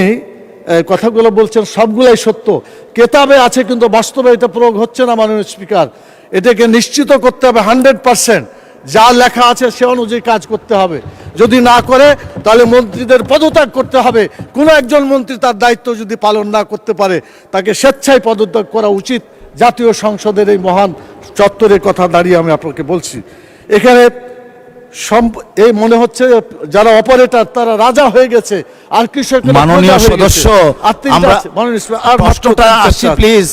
Speaker 7: কথাগুলো বলছেন সবগুলাই সত্য, কেতাবে আছে, কিন্তু বাস্তবে এটা প্রয়োগ হচ্ছে না। মাননীয় স্পিকার, এটাকে নিশ্চিত করতে হবে 100% যা লেখা আছে সে অনুযায়ী কাজ করতে হবে। যদি না করে তাহলে মন্ত্রীদের পদত্যাগ করতে হবে। কোনো একজন মন্ত্রী তার দায়িত্ব যদি পালন না করতে পারে তাকে স্বেচ্ছায় পদত্যাগ করা উচিত। জাতীয় সংসদের এই মহান চত্বরের কথা দাঁড়িয়ে আমি আপনাকে বলছি। এখানে এই মনে হচ্ছে যারা অপারেটর তারা রাজা হয়ে গেছে, আর কৃষক
Speaker 1: মাননীয় সদস্য আমরা প্রশ্নটা আসি প্লিজ।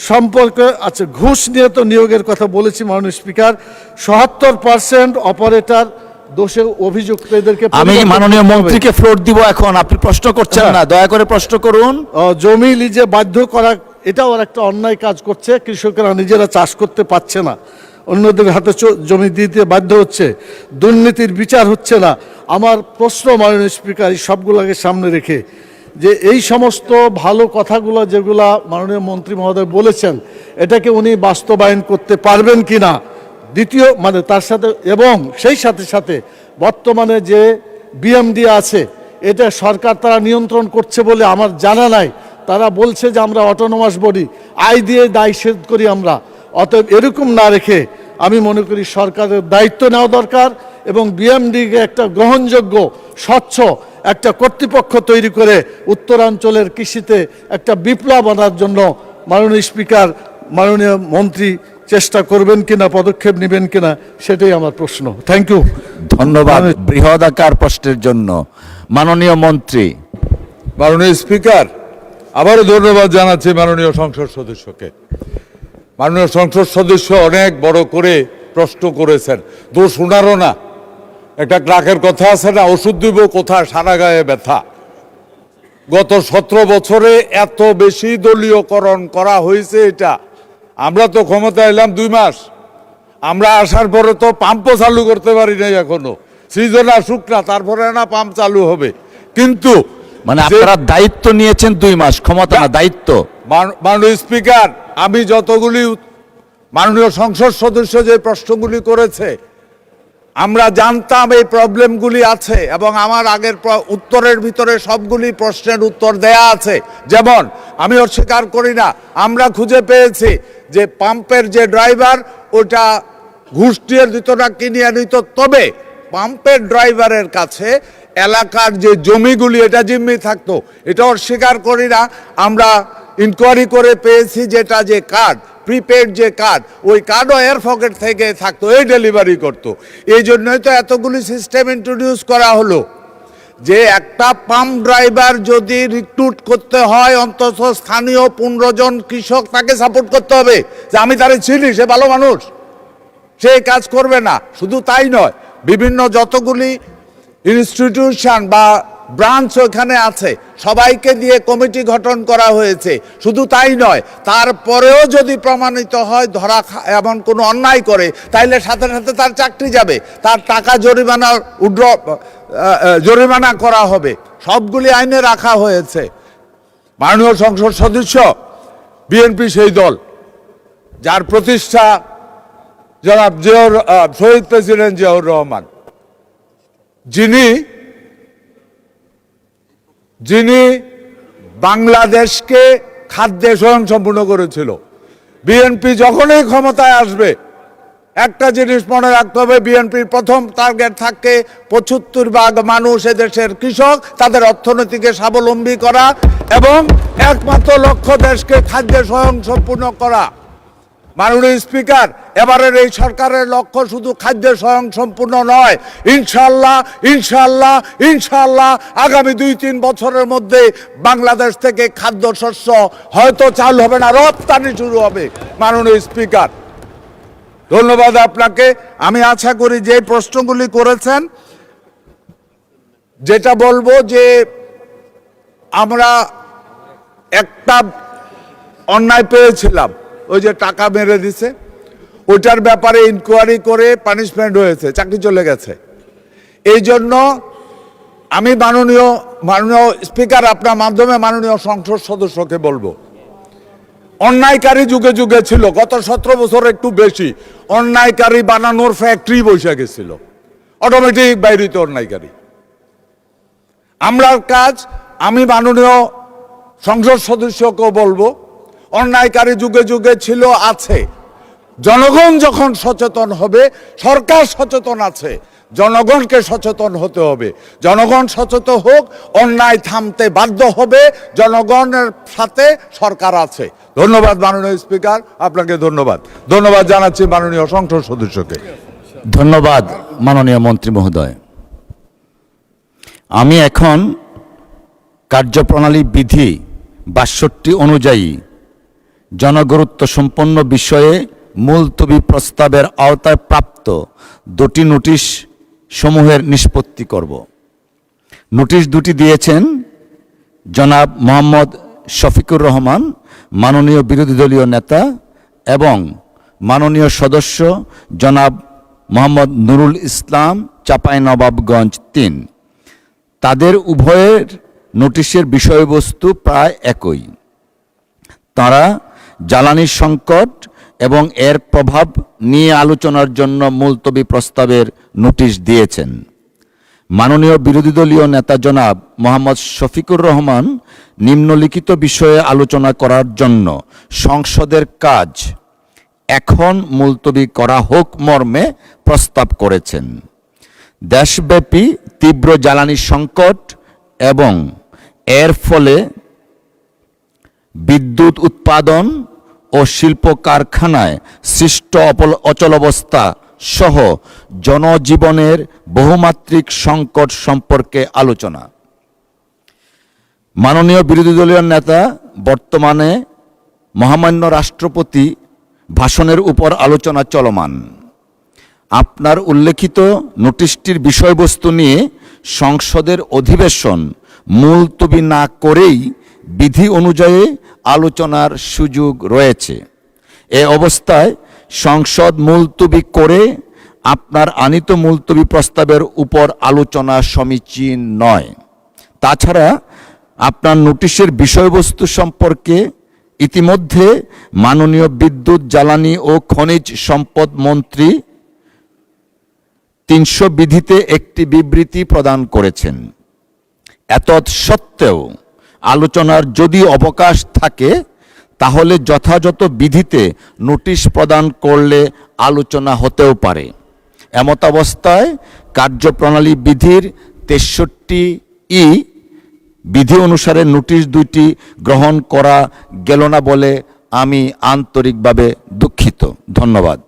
Speaker 7: সম্পর্কে আচ্ছা, ঘুষ নিয়ে তো নিয়োগের কথা বলেছি মাননীয় স্পিকার। 77% অপারেটর দোষে অভিযুক্ত, এদেরকে
Speaker 1: আমি মাননীয় মন্ত্রীকে ফ্লোর দিব এখন, আপনি প্রশ্ন করছেন না, দয়া করে প্রশ্ন করুন।
Speaker 7: জমি লিজে বাধ্য করা, এটাও আর একটা অন্যায় কাজ করছে। কৃষকেরা নিজেরা চাষ করতে পারছে না, অন্যদের হাতে জমি দিতে বাধ্য হচ্ছে, দুর্নীতির বিচার হচ্ছে না। আমার প্রশ্ন মাননীয় স্পিকার, এই সবগুলোকে সামনে রেখে, যে এই সমস্ত ভালো কথাগুলো যেগুলা মাননীয় মন্ত্রী মহোদয় বলেছেন, এটাকে উনি বাস্তবায়ন করতে পারবেন কি না, দ্বিতীয় মানে তার সাথে, এবং সেই সাথে সাথে বর্তমানে যে বিএমডি আছে এটা সরকার তারা নিয়ন্ত্রণ করছে বলে আমার জানা নাই। তারা বলছে যে আমরা অটোনোমাস বডি, আয় দিয়ে দায় শোধ করি আমরা। অতএব এরকম না রেখে আমি মনে করি সরকারের দায়িত্ব নেওয়া দরকার, এবং বিএমডিকে একটা গ্রহণযোগ্য স্বচ্ছ একটা কর্তৃপক্ষ তৈরি করে উত্তরাঞ্চলের কৃষিতে একটা বিপ্লব আনার জন্য মাননীয় স্পিকার, মাননীয় মন্ত্রী চেষ্টা করবেন কিনা, পদক্ষেপ নেবেন কিনা, সেটাই আমার প্রশ্ন। Thank you.
Speaker 1: ধন্যবাদ বৃহদাকার প্রশ্নের জন্য। মাননীয় মন্ত্রী।
Speaker 9: মাননীয় স্পিকার, আবারও ধন্যবাদ জানাচ্ছি মাননীয় সংসদ সদস্যকে। মাননীয় সংসদ সদস্য অনেক বড় করে প্রশ্ন করেছেন, দোষ ওনারও না। একটা ট্রাকের কথা আছে না, ওষুধ দিব কোথায়, সারা গায়ে ব্যথা। গত 17 বছরে এত বেশি দলীয়করণ করা হয়েছে, এটা আমরা তো ক্ষমতা এলাম 2 মাস, আমরা আসার পরে তো পাম্পও চালু করতে পারি নাই এখনো। সিজন আসুক না, তারপরে না পাম্প চালু হবে। কিন্তু
Speaker 1: মানে আপনারা দায়িত্ব নিয়েছেন 2 মাস, ক্ষমতা না দায়িত্ব।
Speaker 9: মাননীয় স্পিকার, আমি যতগুলি মাননীয় সংসদ সদস্য যে প্রশ্নগুলি করেছে, আমরা জানতাম এই প্রবলেমগুলি আছে, এবং আমার আগের উত্তরের ভিতরে সবগুলি প্রশ্নের উত্তর দেয়া আছে। যেমন আমি অস্বীকার করি না, আমরা খুঁজে পেয়েছি যে পাম্পের যে ড্রাইভার ওটা ঘুষ দিয়ে দিত না, কিনিয়ে নিত, তবে পাম্পের ড্রাইভারের কাছে এলাকার যে জমিগুলি এটা জিম্মি থাকতো, এটা অস্বীকার করি না। আমরা ইনকোয়ারি করে পেয়েছি যেটা যে কার্ড, প্রিপেড যে কার্ড, ওই কার্ডও এর পকেট থেকে থাকতো, এই ডেলিভারি করতো। এই জন্যই তো এতগুলি সিস্টেম ইন্ট্রোডিউস করা হলো, যে একটা পাম্প ড্রাইভার যদি রিক্রুট করতে হয় অন্তত স্থানীয় 15 জন কৃষক তাকে সাপোর্ট করতে হবে, যে আমি তারে চিনি, সে ভালো মানুষ, সে কাজ করবে না। শুধু তাই নয়, বিভিন্ন যতগুলি ইনস্টিটিউশন বা ব্রাঞ্চ ওখানে আছে, সবাইকে দিয়ে কমিটি গঠন করা হয়েছে। শুধু তাই নয়, তারপরেও যদি প্রমাণিত হয় ধরা এমন কোনো অন্যায় করে, তাইলে সাথে সাথে তার চাকরি যাবে, তার টাকা জরিমানা করা হবে। সবগুলি আইনে রাখা হয়েছে। মাননীয় সংসদ সদস্য, বিএনপি সেই দল যার প্রতিষ্ঠা জনাব শহীদ প্রেসিডেন্ট জিয়াউর রহমান, যিনি বাংলাদেশকে খাদ্যে স্বয়ংসম্পূর্ণ করেছিল। বিএনপি যখনই ক্ষমতায় আসবে একটা জিনিস মনে রাখতে হবে, বিএনপির প্রথম টার্গেট থাকে ৭৫% মানুষ এদেশের কৃষক, তাদের অর্থনীতিকে স্বাবলম্বী করা এবং একমাত্র লক্ষ্য দেশকে খাদ্যে স্বয়ংসম্পূর্ণ করা। মাননীয় স্পিকার, এবারের এই সরকারের লক্ষ্য শুধু খাদ্যে স্বয়ংসম্পূর্ণ নয়, ইনশাআল্লাহ ইনশাআল্লাহ ইনশাআল্লাহ আগামী ২-৩ বছরের মধ্যে বাংলাদেশ থেকে খাদ্যশস্য হয়তো চাল হবে না, রপ্তানি শুরু হবে। মাননীয় স্পিকার, ধন্যবাদ আপনাকে। আমি আশা করি যে প্রশ্নগুলি করেছেন, যেটা বলবো যে আমরা একটা অন্যায় পেয়েছিলাম, ওই যে টাকা মেরে দিছে, ওইটার ব্যাপারে ইনকোয়ারি করে পানিশমেন্ট হয়েছে, চাকরি চলে গেছে। এই জন্য আমি মাননীয় স্পিকার আপনার মাধ্যমে মাননীয় সংসদ সদস্যকে বলবো, অন্যায়কারী যুগে যুগে ছিল, গত 17 বছর একটু বেশি অন্যায়কারী বানানোর ফ্যাক্টরি বসে গেছিল, অটোমেটিক বাইরিত অন্যায়কারী। আমরা কাজ, আমি মাননীয় সংসদ সদস্যকেও বলবো, অন্যায়কারী যুগে যুগে ছিল, আছে। জনগণ যখন সচেতন হবে, সরকার সচেতন আছে, জনগণকে সচেতন হতে হবে। জনগণ সচেতন হোক, অন্যায় থামতে বাধ্য হবে, জনগণের সাথে সরকার আছে। ধন্যবাদ মাননীয় স্পিকার, আপনাকে ধন্যবাদ। ধন্যবাদ জানাচ্ছি মাননীয় সংসদ সদস্যকে।
Speaker 1: ধন্যবাদ মাননীয় মন্ত্রী মহোদয়। আমি এখন কার্যপ্রণালী বিধি ৬২ অনুযায়ী জনগুরুত্ব সম্পন্ন বিষয়ে মুলতবি প্রস্তাবের আওতায় প্রাপ্ত 2টি নোটিশ সমূহের নিষ্পত্তি করব। নোটিশ 2টি দিয়েছেন জনাব মোহাম্মদ শফিকুর রহমান, মাননীয় বিরোধী দলীয় নেতা, এবং মাননীয় সদস্য জনাব মোহাম্মদ নুরুল ইসলাম, চাঁপাইনবাবগঞ্জ 3। তাদের উভয়ের নোটিশের বিষয়বস্তু প্রায় একই। তারা জ্বালানি সংকট এবং এর প্রভাব নিয়ে আলোচনার জন্য মুলতবি প্রস্তাবের নোটিশ দিয়েছেন। মাননীয় বিরোধী দলীয় নেতা জনাব মোহাম্মদ শফিকুর রহমান নিম্নলিখিত বিষয়ে আলোচনা করার জন্য সংসদের কাজ এখন মুলতবি করা হোক মর্মে প্রস্তাব করেছেন। দেশব্যাপী তীব্র জ্বালানি সংকট এবং এর ফলে বিদ্যুৎ উৎপাদন ও শিল্প কারখানায় সৃষ্ট অচলাবস্থা সহ জনজীবনের বহুমাত্রিক সংকট সম্পর্কে আলোচনা। মাননীয় বিরোধী দলীয় নেতা, বর্তমানে মহামান্য রাষ্ট্রপতি ভাষণের উপর আলোচনা চলমান। আপনার উল্লেখিত নোটিশটির বিষয়বস্তু নিয়ে সংসদের অধিবেশন মুলতবি না করেই বিধি অনুযায়ী আলোচনার সুযোগ রয়েছে। এ অবস্থায় সংসদ মুলতবি করে আপনার আনিত মুলতবি প্রস্তাবের উপর আলোচনা সমীচীন নয়। তাছাড়া আপনার নোটিশের বিষয়বস্তু সম্পর্কে ইতিমধ্যে মাননীয় বিদ্যুৎ, জ্বালানি ও খনিজ সম্পদ মন্ত্রী ৩০০ বিধিতে একটি বিবৃতি প্রদান করেছেন। এতৎসত্ত্বেও আলোচনার যদি অবকাশ থাকে তাহলে যথাযথ বিধিতে নোটিশ প্রদান করলে আলোচনা হতেও পারে। এমতাবস্থায় কার্যপ্রণালী বিধির ৬৩ই বিধি অনুসারে নোটিশ 2টি গ্রহণ করা গেল না বলে আমি আন্তরিকভাবে দুঃখিত। ধন্যবাদ।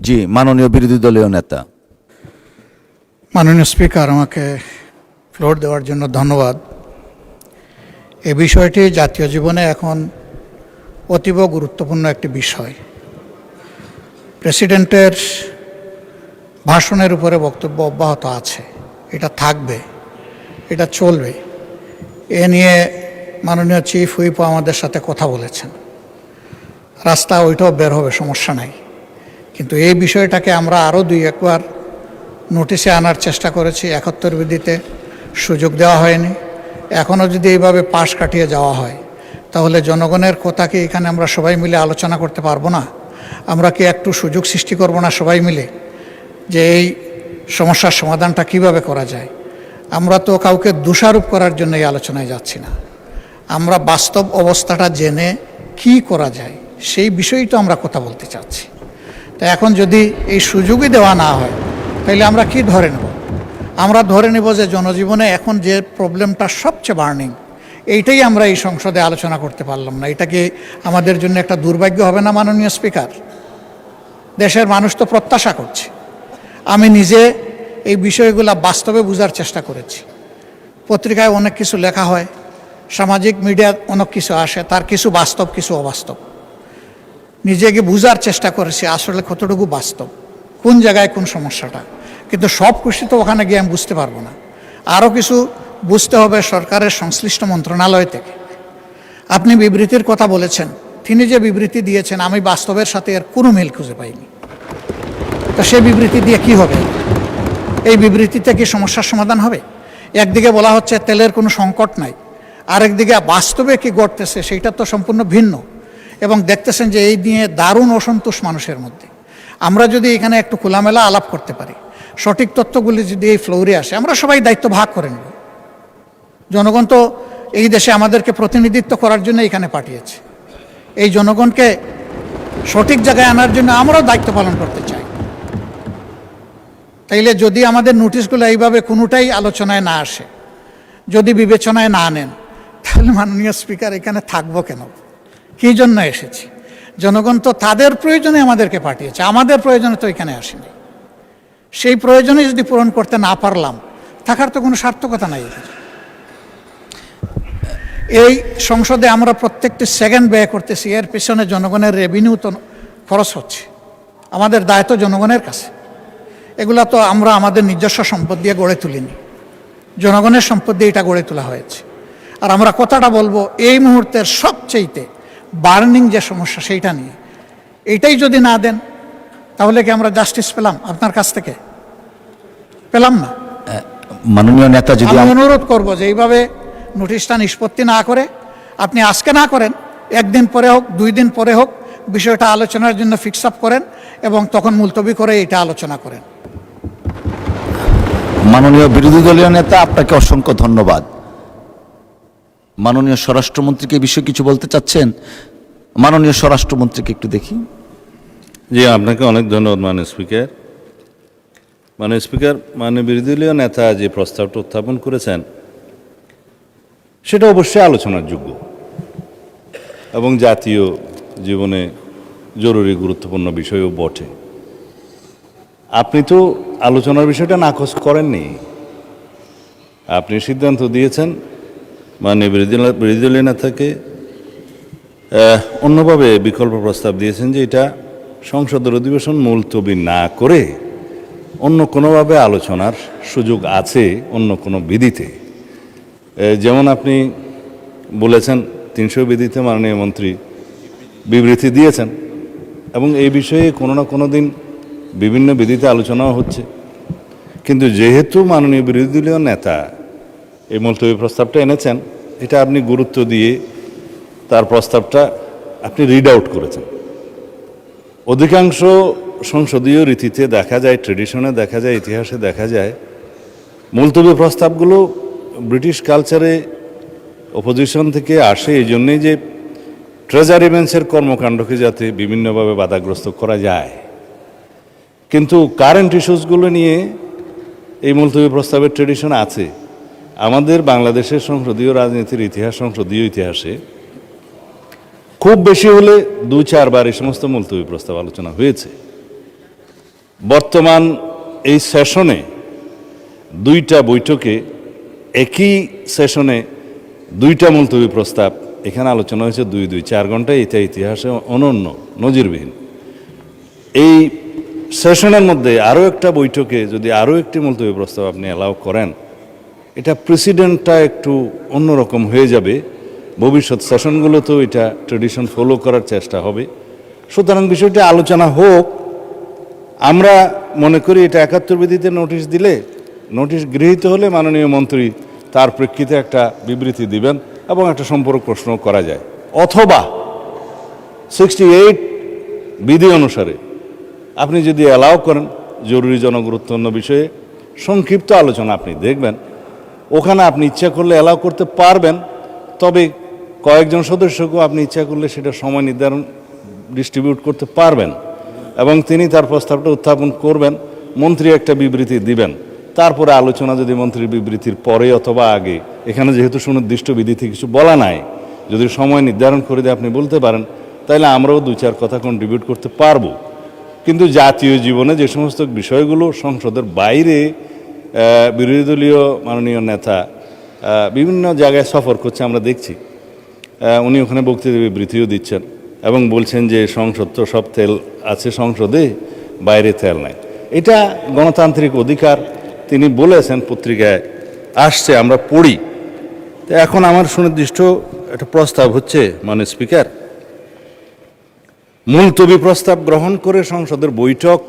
Speaker 1: জি, মাননীয় বিরোধী দলীয় নেতা।
Speaker 10: মাননীয় স্পিকার, আমাকে ফ্লোর দেওয়ার জন্য ধন্যবাদ। এই বিষয়টি জাতীয় জীবনে এখন অতীব গুরুত্বপূর্ণ একটি বিষয়। প্রেসিডেন্টের ভাষণের উপরে বক্তব্য অব্যাহত আছে, এটা থাকবে, এটা চলবে। এ নিয়ে মাননীয় চিফ হুইপও আমাদের সাথে কথা বলেছেন। রাস্তা ওইটাও বের হবে, সমস্যা নাই। কিন্তু এই বিষয়টাকে আমরা আরও 2-1বার নোটিশে আনার চেষ্টা করেছি, 71 বিধিতে সুযোগ দেওয়া হয়নি। এখনও যদি এইভাবে পাশ কাটিয়ে যাওয়া হয় তাহলে জনগণের কথা কি এখানে আমরা সবাই মিলে আলোচনা করতে পারবো না? আমরা কি একটু সুযোগ সৃষ্টি করব না সবাই মিলে, যে এই সমস্যার সমাধানটা কিভাবে করা যায়? আমরা তো কাউকে দোষারোপ করার জন্য এই আলোচনায় যাচ্ছি না। আমরা বাস্তব অবস্থাটা জেনে কি করা যায় সেই বিষয়েই তো আমরা কথা বলতে চাচ্ছি। তো এখন যদি এই সুযোগই দেওয়া না হয় তাহলে আমরা কি ধরে নেব? আমরা ধরে নেব যে জনজীবনে এখন যে প্রবলেমটা সবচেয়ে বার্নিং, এইটাই আমরা এই সংসদে আলোচনা করতে পারলাম না। এটা কি আমাদের জন্য একটা দুর্ভাগ্য হবে না মাননীয় স্পিকার? দেশের মানুষ তো প্রত্যাশা করছে। আমি নিজে এই বিষয়গুলো বাস্তবে বোঝার চেষ্টা করেছি। পত্রিকায় অনেক কিছু লেখা হয়, সামাজিক মিডিয়ায় অনেক কিছু আসে, তার কিছু বাস্তব কিছু অবাস্তব। নিজেকে বোঝার চেষ্টা করেছি আসলে কতটুকু বাস্তব, কোন জায়গায় কোন সমস্যাটা। কিন্তু সব কিছু তো ওখানে গিয়ে আমি বুঝতে পারবো না, আরও কিছু বুঝতে হবে সরকারের সংশ্লিষ্ট মন্ত্রণালয় থেকে। আপনি বিবৃতির কথা বলেছেন, তিনি যে বিবৃতি দিয়েছেন আমি বাস্তবের সাথে এর কোনো মিল খুঁজে পাইনি। তো সেই বিবৃতি দিয়ে কি হবে? এই বিবৃতিতে কি সমস্যার সমাধান হবে? একদিকে বলা হচ্ছে তেলের কোনো সংকট নাই, আরেকদিকে বাস্তবে কি ঘটতেছে সেইটা তো সম্পূর্ণ ভিন্ন। এবং দেখতেছেন যে এই নিয়ে দারুণ অসন্তোষ মানুষের মধ্যে। আমরা যদি এখানে একটু খোলামেলা আলাপ করতে পারি, সঠিক তথ্যগুলি যদি এই ফ্লোরে আসে, আমরা সবাই দায়িত্ব ভাগ করে নেব। জনগণ তো এই দেশে আমাদেরকে প্রতিনিধিত্ব করার জন্য এখানে পাঠিয়েছে। এই জনগণকে সঠিক জায়গায় আনার জন্য আমরাও দায়িত্ব পালন করতে চাই। তাইলে যদি আমাদের নোটিশগুলো এইভাবে কোনোটাই আলোচনায় না আসে, যদি বিবেচনায় না নেন, তাহলে মাননীয় স্পিকার এখানে থাকবো কেন? কী জন্য এসেছি? জনগণ তো তাদের প্রয়োজনে আমাদেরকে পাঠিয়েছে, আমাদের প্রয়োজনে তো এখানে আসেনি। সেই প্রয়োজনে যদি পূরণ করতে না পারলাম, থাকার তো কোনো সার্থকতা নাই। এই সংসদে আমরা প্রত্যেকটি সেকেন্ড ব্যয় করতেছি, এর পেছনে জনগণের রেভিনিউ তো খরচ হচ্ছে। আমাদের দায়িত্ব জনগণের কাছে। এগুলা তো আমরা আমাদের নিজস্ব সম্পদ দিয়ে গড়ে তুলিনি, জনগণের সম্পদ দিয়ে এটা গড়ে তোলা হয়েছে। আর আমরা কথাটা বলবো এই মুহূর্তের সবচেয়েতে বার্নিং যে সমস্যা সেইটা নিয়ে। এইটাই যদি না দেন তাহলে কি আমরা জাস্টিস পেলাম আপনার কাছ থেকে? পেলাম না।
Speaker 1: মাননীয় নেতা, যদি
Speaker 10: আমি অনুরোধ করব যে এইভাবে নোটিশটা নিষ্পত্তি না করে আপনি আজকে না করেন, একদিন পরে হোক, 2 দিন পরে হোক, বিষয়টা আলোচনার জন্য ফিক্স আপ করেন এবং তখন মুলতবি করে এটা আলোচনা করেন।
Speaker 1: মাননীয় বিরোধী দলীয় নেতা, আপনাকে অসংখ্য ধন্যবাদ। মাননীয় স্বরাষ্ট্রমন্ত্রীকে এই বিষয়ে কিছু বলতে চাচ্ছেন? মাননীয় স্বরাষ্ট্রমন্ত্রীকে একটু দেখি।
Speaker 11: জি, আপনাকে অনেক ধন্যবাদ মাননীয় স্পিকার। মাননীয় স্পিকার, মাননীয় বিরোধী দলীয় নেতা যে প্রস্তাবটা উত্থাপন করেছেন সেটা অবশ্যই আলোচনার যোগ্য এবং জাতীয় জীবনে জরুরি গুরুত্বপূর্ণ বিষয়ও বটে। আপনি তো আলোচনার বিষয়টা নাকচ করেননি, আপনি সিদ্ধান্ত দিয়েছেন মাননীয় বিরোধী দলীয় নেতাকে অন্যভাবে বিকল্প প্রস্তাব দিয়েছেন যে এটা সংসদের অধিবেশন মুলতবি না করে অন্য কোনোভাবে আলোচনার সুযোগ আছে, অন্য কোনো বিধিতে। যেমন আপনি বলেছেন 300 বিধিতে মাননীয় মন্ত্রী বিবৃতি দিয়েছেন এবং এই বিষয়ে কোনো না কোনো দিন বিভিন্ন বিধিতে আলোচনাও হচ্ছে। কিন্তু যেহেতু মাননীয় বিরোধী দলীয় নেতা এই মুলতবি প্রস্তাবটা এনেছেন, এটা আপনি গুরুত্ব দিয়ে তার প্রস্তাবটা আপনি রিড আউট করেছেন। অধিকাংশ সংসদীয় রীতিতে দেখা যায়, ট্রেডিশনে দেখা যায়, ইতিহাসে দেখা যায়, মুলতবি প্রস্তাবগুলো ব্রিটিশ কালচারে অপোজিশন থেকে আসে এই জন্যেই যে ট্রেজারি বেঞ্চের কর্মকাণ্ডকে যাতে বিভিন্নভাবে বাধাগ্রস্ত করা যায়। কিন্তু কারেন্ট ইস্যুসগুলো নিয়ে এই মুলতবি প্রস্তাবের ট্রেডিশন আছে। আমাদের বাংলাদেশের সংসদীয় রাজনীতির ইতিহাস, সংসদীয় ইতিহাসে খুব বেশি হলে 2-4 বার এই সমস্ত মুলতবি প্রস্তাব আলোচনা হয়েছে। বর্তমান এই সেশনে 2টা বৈঠকে একই সেশনে 2টা মুলতবি প্রস্তাব এখানে আলোচনা হয়েছে 2-4 ঘন্টা। এটা ইতিহাসে অনন্য, নজিরবিহীন। এই সেশনের মধ্যে আরও একটা বৈঠকে যদি আরও একটি মুলতবি প্রস্তাব আপনি অ্যালাউ করেন, এটা প্রেসিডেন্টটা একটু অন্যরকম হয়ে যাবে। ভবিষ্যৎ সেশনগুলোতেও এটা ট্রেডিশন ফলো করার চেষ্টা হবে। সুতরাং বিষয়টা আলোচনা হোক। আমরা মনে করি এটা 71 বিধিতে নোটিশ দিলে, নোটিশ গৃহীত হলে মাননীয় মন্ত্রী তার প্রেক্ষিতে একটা বিবৃতি দিবেন এবং একটা সম্পর্ক প্রশ্ন করা যায়। অথবা 68 বিধি অনুসারে আপনি যদি অ্যালাউ করেন জরুরি জনগুরুত্বপূর্ণ বিষয়ে সংক্ষিপ্ত আলোচনা আপনি দেখবেন, ওখানে আপনি ইচ্ছা করলে অ্যালাউ করতে পারবেন। তবে কয়েকজন সদস্যকেও আপনি ইচ্ছা করলে সেটা সময় নির্ধারণ ডিস্ট্রিবিউট করতে পারবেন এবং তিনি তার প্রস্তাবটা উত্থাপন করবেন, মন্ত্রী একটা বিবৃতি দিবেন, তারপরে আলোচনা যদি মন্ত্রীর বিবৃতির পরে অথবা আগে, এখানে যেহেতু সুনির্দিষ্ট বিধিতে কিছু বলা নাই, যদি সময় নির্ধারণ করে দিয়ে আপনি বলতে পারেন তাহলে আমরাও 2-4 কথা কন্ট্রিবিউট করতে পারবো। কিন্তু জাতীয় জীবনে যে সমস্ত বিষয়গুলো সংসদের বাইরে বিরোধী দলীয় মাননীয় নেতা বিভিন্ন জায়গায় সফর করছে আমরা দেখছি, উনি ওখানে বক্তৃতা বিবৃতিও দিচ্ছেন এবং বলছেন যে সংসদ তো সব তেল আছে সংসদে, বাইরে তেল নাই। এটা গণতান্ত্রিক অধিকার, তিনি বলেছেন, পত্রিকায় আসছে, আমরা পড়ি। তো এখন আমার সুনির্দিষ্ট একটা প্রস্তাব হচ্ছে, মাননীয় স্পিকার, মুলতবি প্রস্তাব গ্রহণ করে সংসদের বৈঠক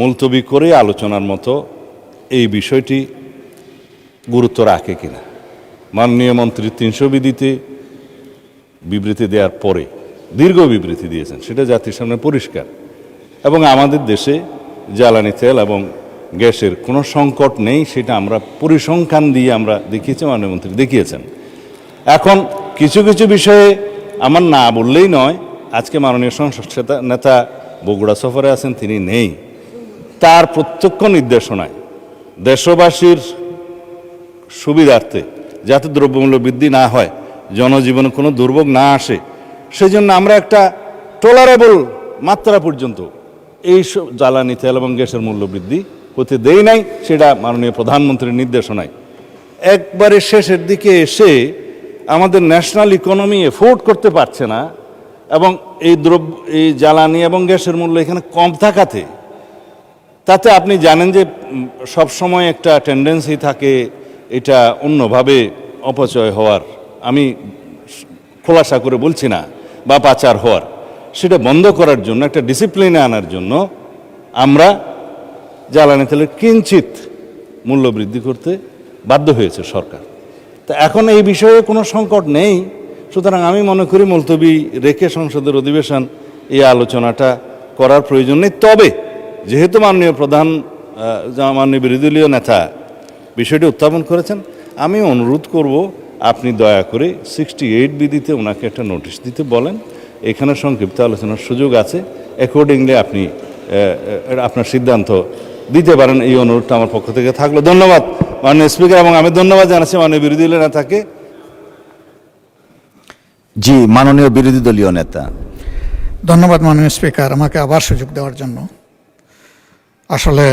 Speaker 11: মুলতবি করে আলোচনার মতো এই বিষয়টি গুরুত্ব রাখে কিনা। মাননীয় মন্ত্রী 300 বিধিতে বিবৃতি দেওয়ার পরে দীর্ঘ বিবৃতি দিয়েছেন, সেটা জাতির সামনে পরিষ্কার, এবং আমাদের দেশে জ্বালানি তেল এবং গ্যাসের কোনো সংকট নেই, সেটা আমরা পরিসংখ্যান দিয়ে আমরা দেখিয়েছি, মাননীয় মন্ত্রী দেখিয়েছেন। এখন কিছু কিছু বিষয়ে আমার না বললেই নয়, আজকে মাননীয় সংসদ নেতা বগুড়া সফরে আছেন, তিনি নেই, তার প্রত্যক্ষ নির্দেশনায় দেশবাসীর সুবিধার্থে যাতে দ্রব্যমূল্য বৃদ্ধি না হয়, জনজীবনে কোনো দুর্ভোগ না আসে, সেজন্য আমরা একটা টলারেবল মাত্রা পর্যন্ত এই জ্বালানি তেল এবং গ্যাসের মূল্য বৃদ্ধি হতে দেই নাই, সেটা মাননীয় প্রধানমন্ত্রীর নির্দেশনায়। একবারে শেষের দিকে এসে আমাদের ন্যাশনাল ইকোনমি এফোর্ড করতে পারছে না এবং এই জ্বালানি এবং গ্যাসের মূল্য এখানে কম থাকাতে, তাতে আপনি জানেন যে সব সময় একটা টেন্ডেন্সি থাকে এটা অন্যভাবে অপচয় হওয়ার, আমি খোলাসা করে বলছি না, বা পাচার হওয়ার, সেটা বন্ধ করার জন্য, একটা ডিসিপ্লিনে আনার জন্য আমরা জ্বালানি তেলের কিঞ্চিত মূল্য বৃদ্ধি করতে বাধ্য হয়েছে সরকার। তা এখন এই বিষয়ে কোনো সংকট নেই, সুতরাং আমি মনে করি মুলতবি রেখে সংসদের অধিবেশন এই আলোচনাটা করার প্রয়োজন নেই। তবে যেহেতু মাননীয় মাননীয় বিরোধী দলীয় নেতা বিষয়টি উত্থাপন করেছেন, আমি অনুরোধ করব আপনি দয়া করে 68 বিধিতে ওনাকে একটা নোটিশ দিতে বলেন, এখানে সংক্ষিপ্ত আলোচনার সুযোগ আছে, অ্যাকর্ডিংলি আপনি আপনার সিদ্ধান্ত দিতে পারেন, এই অনুরোধটা আমার পক্ষ থেকে থাকলো। ধন্যবাদ মাননীয় স্পিকার, এবং আমি ধন্যবাদ জানাচ্ছি মাননীয় বিরোধী দলীয় নেতাকে।
Speaker 1: জি, মাননীয় বিরোধী দলীয় নেতা।
Speaker 10: ধন্যবাদ মাননীয় স্পিকার, আমাকে আবার সুযোগ দেওয়ার জন্য। আসলে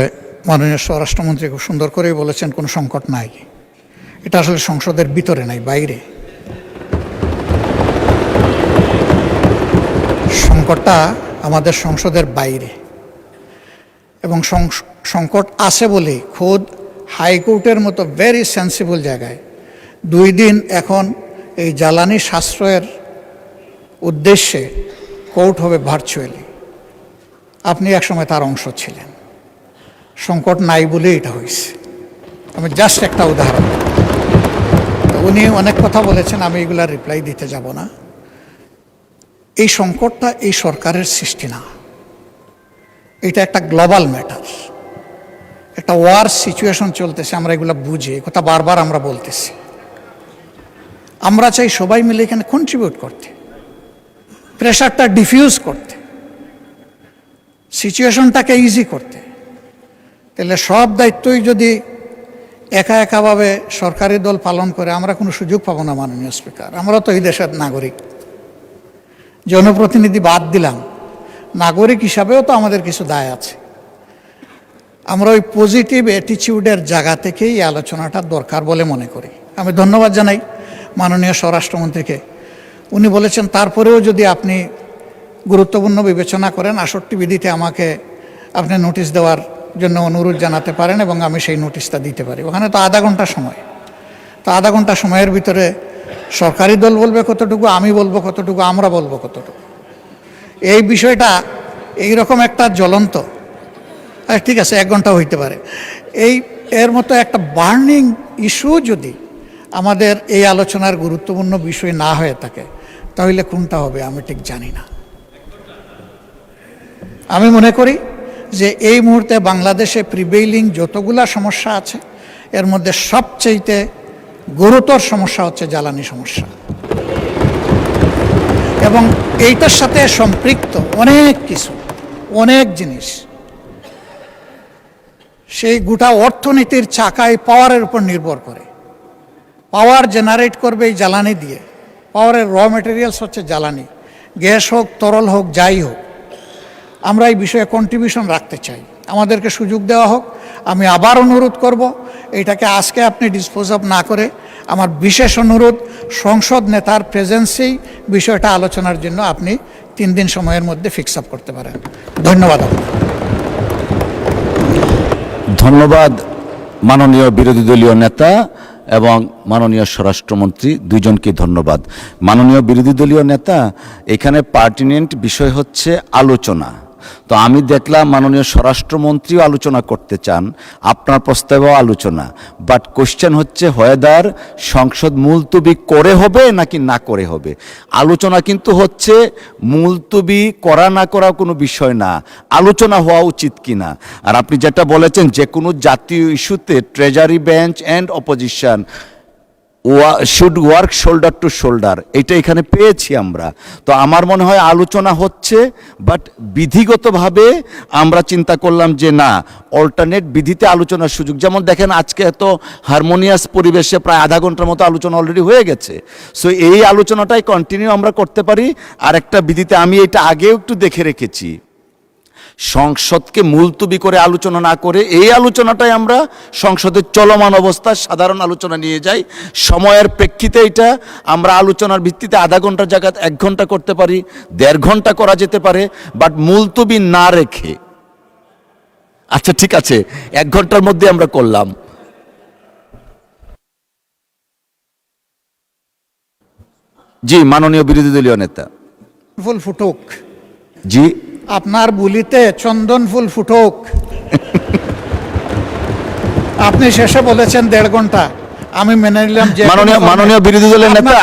Speaker 10: মাননীয় স্বরাষ্ট্রমন্ত্রী খুব সুন্দর করেই বলেছেন কোনো সংকট নাই, এটা আসলে সংসদের ভিতরে নাই, বাইরে। সংকটটা আমাদের সংসদের বাইরে, এবং সংকট আছে বলে খোদ হাইকোর্টের মতো ভেরি সেন্সিবল জায়গায় 2 দিন এখন এই জ্বালানি সাশ্রয়ের উদ্দেশ্যে কোর্ট হবে ভার্চুয়ালি। আপনি একসময় তার অংশ ছিলেন, সংকট নাই বলেই এটা হয়েছে। আমি জাস্ট একটা উদাহরণ, উনি অনেক কথা বলেছেন, আমি এগুলা রিপ্লাই দিতে যাব না। এই সংকটটা এই সরকারের সৃষ্টি না, এটা একটা গ্লোবাল ম্যাটার, একটা ওয়ার সিচুয়েশন চলতেছে, আমরা এগুলো বুঝি, এই কথা বারবার আমরা বলতেছি। আমরা চাই সবাই মিলে এখানে কন্ট্রিবিউট করতে, প্রেশারটা ডিফিউজ করতে, সিচুয়েশনটাকে ইজি করতে। তাহলে সব দায়িত্বই যদি একা একাভাবে সরকারি দল পালন করে, আমরা কোনো সুযোগ পাবো না মাননীয় স্পিকার। আমরা তো এই দেশের নাগরিক, জনপ্রতিনিধি বাদ দিলাম, নাগরিক হিসাবেও তো আমাদের কিছু দায় আছে। আমরা ওই পজিটিভ অ্যাটিটিউডের জায়গা থেকেই এই আলোচনাটা দরকার বলে মনে করি। আমি ধন্যবাদ জানাই মাননীয় স্বরাষ্ট্রমন্ত্রীকে, উনি বলেছেন তারপরেও যদি আপনি গুরুত্বপূর্ণ বিবেচনা করেন, 68 বিধিতে আমাকে আপনি নোটিশ দেওয়ার জন্য অনুরোধ জানাতে পারেন এবং আমি সেই নোটিশটা দিতে পারি। ওখানে তো আধা ঘন্টা সময়, তো আধা ঘন্টা সময়ের ভিতরে সরকারি দল বলবে কতটুকু, আমি বলবো কতটুকু, আমরা বলবো কতটুকু। এই বিষয়টা এইরকম একটা জ্বলন্ত, ঠিক আছে 1 ঘন্টা হইতে পারে, এর মতো একটা বার্নিং ইস্যু যদি আমাদের এই আলোচনার গুরুত্বপূর্ণ বিষয় না হয়ে থাকে, তাহলে কোনটা হবে আমি ঠিক জানি না। আমি মনে করি যে এই মুহূর্তে বাংলাদেশে প্রিভেইলিং যতগুলা সমস্যা আছে, এর মধ্যে সবচেয়ে গুরুতর সমস্যা হচ্ছে জ্বালানি সমস্যা। এবং এইটার সাথে সম্পৃক্ত অনেক কিছু, অনেক জিনিস, সেই গোটা অর্থনীতির চাকায় পাওয়ারের উপর নির্ভর করে। পাওয়ার জেনারেট করবে এই জ্বালানি দিয়ে। পাওয়ারের র মেটেরিয়ালস হচ্ছে জ্বালানি, গ্যাস হোক, তরল হোক, যাই হোক। আমরা এই বিষয়ে কন্ট্রিবিউশন রাখতে চাই, আমাদেরকে সুযোগ দেওয়া হোক। আমি আবার অনুরোধ করব, এইটাকে আজকে আপনি ডিসপোজ অফ না করে, আমার বিশেষ অনুরোধ, সংসদ নেতার প্রেজেন্সেই বিষয়টা আলোচনার জন্য আপনি 3 দিন সময়ের মধ্যে ফিক্স আপ করতে পারেন। ধন্যবাদ আপনাকে।
Speaker 1: ধন্যবাদ মাননীয় বিরোধী দলীয় নেতা এবং মাননীয় স্বরাষ্ট্রমন্ত্রী, দুইজনকে ধন্যবাদ। মাননীয় বিরোধী দলীয় নেতা, এখানে পার্টিনেন্ট বিষয় হচ্ছে আলোচনা। তো আমি দেখলাম মাননীয় স্বরাষ্ট্রমন্ত্রীও আলোচনা করতে চান, আপনার প্রস্তাবেও আলোচনা, বাট কোশ্চেন হচ্ছে হোয়েদার সংসদ মুলতবি করে হবে নাকি না করে হবে। আলোচনা কিন্তু হচ্ছে মুলতবি করা না করা কোনো বিষয় না, আলোচনা হওয়া উচিত কিনা। আর আপনি যেটা বলেছেন, যে কোনো জাতীয় ইস্যুতে treasury bench and opposition should work shoulder two shoulder, এটা এখানে পেয়েছি আমরা। তো আমার মনে হয় আলোচনা হচ্ছে, বাট বিধিগতভাবে আমরা চিন্তা করলাম যে না, অল্টারনেট বিধিতে আলোচনার সুযোগ। যেমন দেখেন, আজকে এত হারমোনিয়াস পরিবেশে প্রায় আধা ঘন্টার মতো আলোচনা অলরেডি হয়ে গেছে। সো এই আলোচনাটাই কন্টিনিউ আমরা করতে পারি। আর একটা বিধিতে আমি এটা আগেও একটু দেখে রেখেছি, সংসদকে মুলতবি করে আলোচনা না করে এই আলোচনাটাই আমরা সংসদের চলমান অবস্থা সাধারণ আলোচনা নিয়ে যাই। সময়ের প্রেক্ষিতে এটা আমরা আলোচনার ভিত্তিতে আধা ঘন্টার জায়গায় 1 ঘন্টা করতে পারি, 1.5 ঘন্টা করা যেতে পারে, বাট মুলতবি না রেখে। আচ্ছা ঠিক আছে, 1 ঘন্টার মধ্যে আমরা করলাম। জি মাননীয় বিরোধী দলীয় নেতা।
Speaker 10: ফুল ফুটুক,
Speaker 1: জি
Speaker 10: আপনার বুলিতে চন্দন ফুল ফুটুক। আপনি শেষে বলেছেন 1.5 ঘন্টা, আমি মেনে নিলাম যে
Speaker 1: মাননীয় বিরোধী দলের নেতা,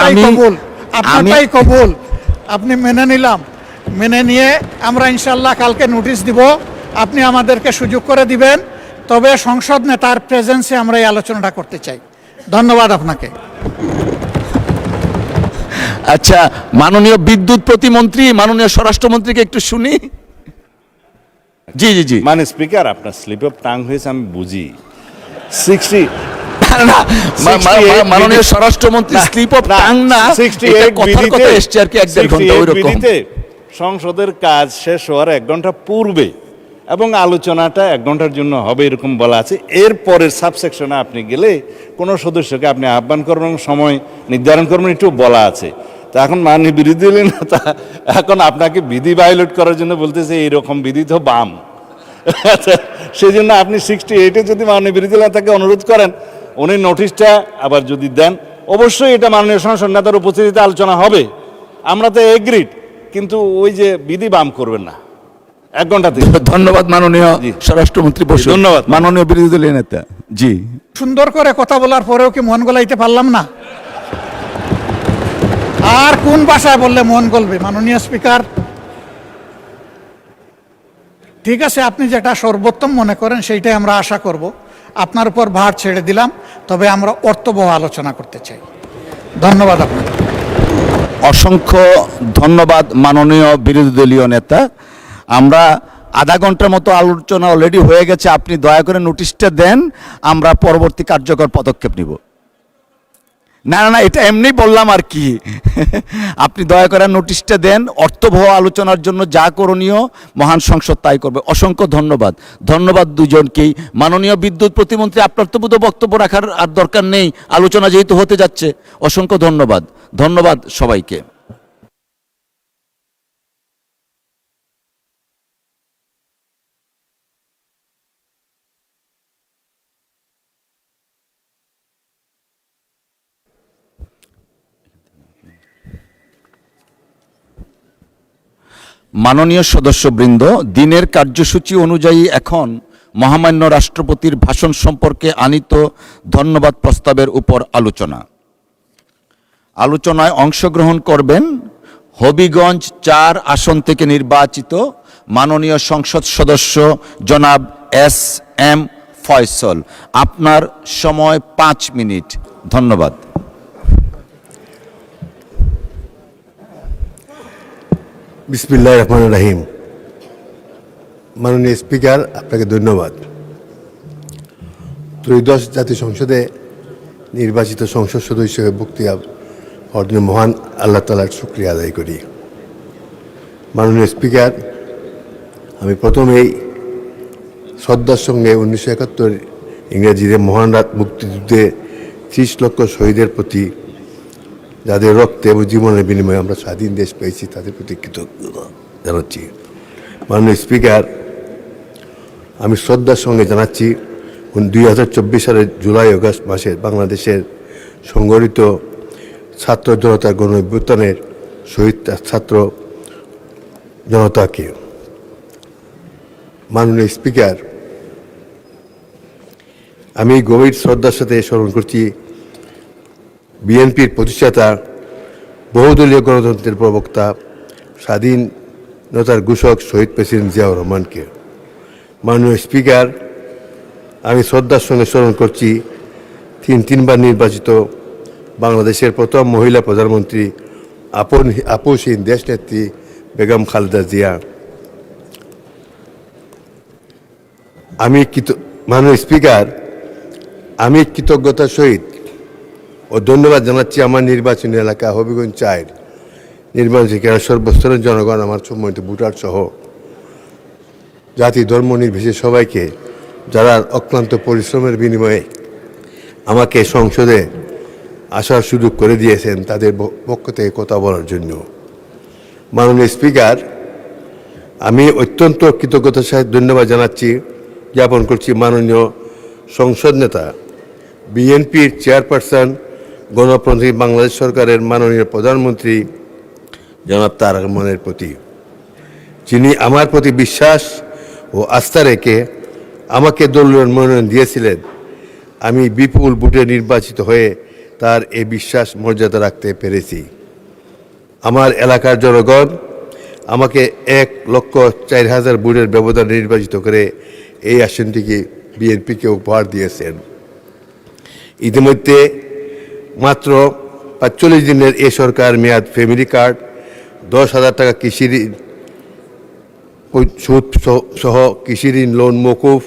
Speaker 10: আপনারটাই কবুল, আপনি মেনে নিলাম। মেনে নিয়ে আমরা ইনশাল্লাহ কালকে নোটিশ দিব, আপনি আমাদেরকে সুযোগ করে দিবেন। তবে সংসদ নেতার প্রেজেন্সে আমরা এই আলোচনাটা করতে চাই। ধন্যবাদ আপনাকে।
Speaker 1: আচ্ছা, মাননীয় বিদ্যুৎ প্রতিমন্ত্রী, মাননীয় স্বরাষ্ট্রমন্ত্রীকে একটু শুনি। জি জি জি।
Speaker 11: মানে স্পিকার, আপনার স্লিপ অফ টাং হয়েছে আমি বুঝি। 60
Speaker 1: মাননীয় স্বরাষ্ট্রমন্ত্রী স্লিপ অফ টাং না,
Speaker 11: 68
Speaker 1: কথার কথা এসছে আর কি 1.5 ঘন্টা ওইরকম।
Speaker 11: সংসদের কাজ শেষ হওয়ার 1 ঘন্টা পূর্বে এবং আলোচনাটা 1 ঘন্টার জন্য হবে এরকম বলা আছে। এরপরের সাবসেকশনে আপনি গেলে কোনো সদস্যকে আপনি আহ্বান করবেন, সময় নির্ধারণ করবেন, একটু বলা আছে। তা এখন মাননীয় বিরোধী দলীয় নেতা এখন আপনাকে বিধি ভায়োলেট করার জন্য বলতেছে এইরকম বিধি তো বাম। সেই জন্য আপনি 68-এ যদি মাননীয় বিরোধী দলীয় নেতাকে অনুরোধ করেন, উনি নোটিশটা আবার যদি দেন, অবশ্যই এটা মাননীয় সংসদ নেতার উপস্থিতিতে আলোচনা হবে। আমরা তো এগ্রিড, কিন্তু ওই যে বিধি বাম করবেন না। 1 ঘন্টা।
Speaker 1: ধন্যবাদ মাননীয় স্বরাষ্ট্রমন্ত্রী বসু।
Speaker 11: ধন্যবাদ
Speaker 1: মাননীয় বিরোধী দলীয় নেতা। জি।
Speaker 10: সুন্দর করে কথা বলার পরেও কি মন গলাইতে পারলাম না? আর কোন ভাষায় বললে মন গলবে? মাননীয় স্পিকার, ঠিক আছে, আপনি যেটা সর্বোত্তম মনে করেন সেইটাই আমরা আশা করব। আপনার উপর ভার ছেড়ে দিলাম, তবে আমরা অর্থবহ আলোচনা করতে চাই। ধন্যবাদ আপনাকে।
Speaker 1: অসংখ্য ধন্যবাদ মাননীয় বিরোধী দলীয় নেতা। আমরা আধা ঘন্টার মতো আলোচনা অলরেডি হয়ে গেছে, আপনি দয়া করে নোটিশটা দেন, আমরা পরবর্তী কার্যকর পদক্ষেপ নিব। না না না, এটা এমনি বললাম আর কি। আপনি দয়া করে নোটিশটা দেন, অর্থবহ আলোচনার জন্য যা করণীয় মহান সংসদ তাই করবে। অসংখ্য ধন্যবাদ। ধন্যবাদ দুজনকেই। মাননীয় বিদ্যুৎ প্রতিমন্ত্রী, আপনার তো বোধহয় বক্তব্য রাখার আর দরকার নেই, আলোচনা যেহেতু হতে যাচ্ছে। অসংখ্য ধন্যবাদ। ধন্যবাদ সবাইকে। মাননীয় সদস্যবৃন্দ, দিনের কার্যসূচি অনুযায়ী এখন মহামান্য রাষ্ট্রপতির ভাষণ সম্পর্কে আনীত ধন্যবাদ প্রস্তাবের উপর আলোচনা। আলোচনায় অংশগ্রহণ করবেন হবিগঞ্জ 4 আসন থেকে নির্বাচিত মাননীয় সংসদ সদস্য জনাব SM ফয়সল। আপনার সময় 5 মিনিট। ধন্যবাদ।
Speaker 12: বিসমিল্লাহির রহমানির রহিম। মাননীয় স্পিকার, আপনাকে ধন্যবাদ। ত্রয়োদশ জাতীয় সংসদে নির্বাচিত সংসদ সদস্য হিসেবে বক্তৃতা হওয়ার জন্য মহান আল্লাহ তাআলার শুকরিয়া আদায় করি। মাননীয় স্পিকার, আমি প্রথমেই শ্রদ্ধার সঙ্গে 1971 ইংরেজিদের মহান রাত মুক্তিযুদ্ধে 30 লক্ষ শহীদের প্রতি, যাদের রক্তে এবং জীবনের বিনিময়ে আমরা স্বাধীন দেশ পেয়েছি, তাদের প্রতি কৃতজ্ঞতা জানাচ্ছি। মাননীয় স্পিকার, আমি শ্রদ্ধার সঙ্গে জানাচ্ছি 2024 সালের জুলাই আগস্ট মাসে বাংলাদেশের সংগঠিত ছাত্র জনতার গণ অভ্যুত্থানের শহীদ ছাত্র জনতাকে। মাননীয় স্পিকার, আমি গভীর শ্রদ্ধার সাথে স্মরণ করছি বিএনপির প্রতিষ্ঠাতা, বহুদলীয় গণতন্ত্রের প্রবক্তা, স্বাধীনতার ঘোষক শহীদ প্রেসিডেন্ট জিয়াউর রহমানকে। মাননীয় স্পিকার, আমি শ্রদ্ধার সঙ্গে স্মরণ করছি তিনবার নির্বাচিত বাংলাদেশের প্রথম মহিলা প্রধানমন্ত্রী, আপোষহীন দেশনেত্রী বেগম খালেদা জিয়া। মাননীয় স্পিকার, আমি কৃতজ্ঞতার সহিত ও ধন্যবাদ জানাচ্ছি আমার নির্বাচনী এলাকা হবিগঞ্জ 4 নির্বাচনী কেন্দ্র সর্বস্তরের জনগণ, আমার সম্মানিত ভোটার সহ জাতি ধর্ম নির্বিশেষে সবাইকে, যারা অক্লান্ত পরিশ্রমের বিনিময়ে আমাকে সংসদে আসার সুযোগ করে দিয়েছেন, তাদের পক্ষ থেকে কথা বলার জন্য। মাননীয় স্পিকার, আমি অত্যন্ত কৃতজ্ঞতার সাথে ধন্যবাদ জ্ঞাপন করছি মাননীয় সংসদ নেতা, বিএনপির চেয়ারপারসন, গণপ্রজাতন্ত্রী বাংলাদেশ সরকারের মাননীয় প্রধানমন্ত্রী জনাব তারেক রহমানের প্রতি, যিনি আমার প্রতি বিশ্বাস ও আস্থা রেখে আমাকে দলীয় মনোনয়ন দিয়েছিলেন। আমি বিপুল ভোটে নির্বাচিত হয়ে তার এই বিশ্বাস মর্যাদা রাখতে পেরেছি। আমার এলাকার জনগণ আমাকে 1,04,000 ভোটের ব্যবধানে নির্বাচিত করে এই আসনটিকে বিএনপিকে উপহার দিয়েছেন। ইতিমধ্যে মাত্র 45 দিনের এ সরকার মেয়াদ ফ্যামিলি কার্ড, 10,000 টাকা কৃষি ঋণ সুদ সহ কৃষি ঋণ লোন মকুফ,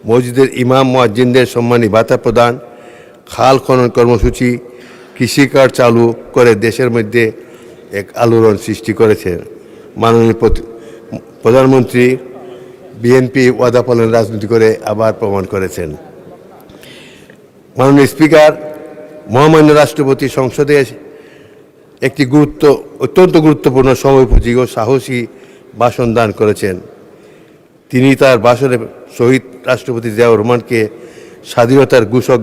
Speaker 12: মসজিদের ইমাম মুয়াজ্জিনদের সম্মানী ভাতা প্রদান, খাল খনন কর্মসূচি, কৃষি কার্ড চালু করে দেশের মধ্যে এক আলোড়ন সৃষ্টি করেছেন। মাননীয় প্রধানমন্ত্রী বিএনপি ওয়াদা পালন রাজনীতি করে আবার প্রমাণ করেছেন। মাননীয় স্পিকার, মহামান্য রাষ্ট্রপতি সংসদে একটি অত্যন্ত গুরুত্বপূর্ণ সময়োপযোগী ও সাহসী ভাষণ দান করেছেন। তিনি তার ভাষণে শহীদ রাষ্ট্রপতি জিয়াউর রহমানকে স্বাধীনতার ঘোষক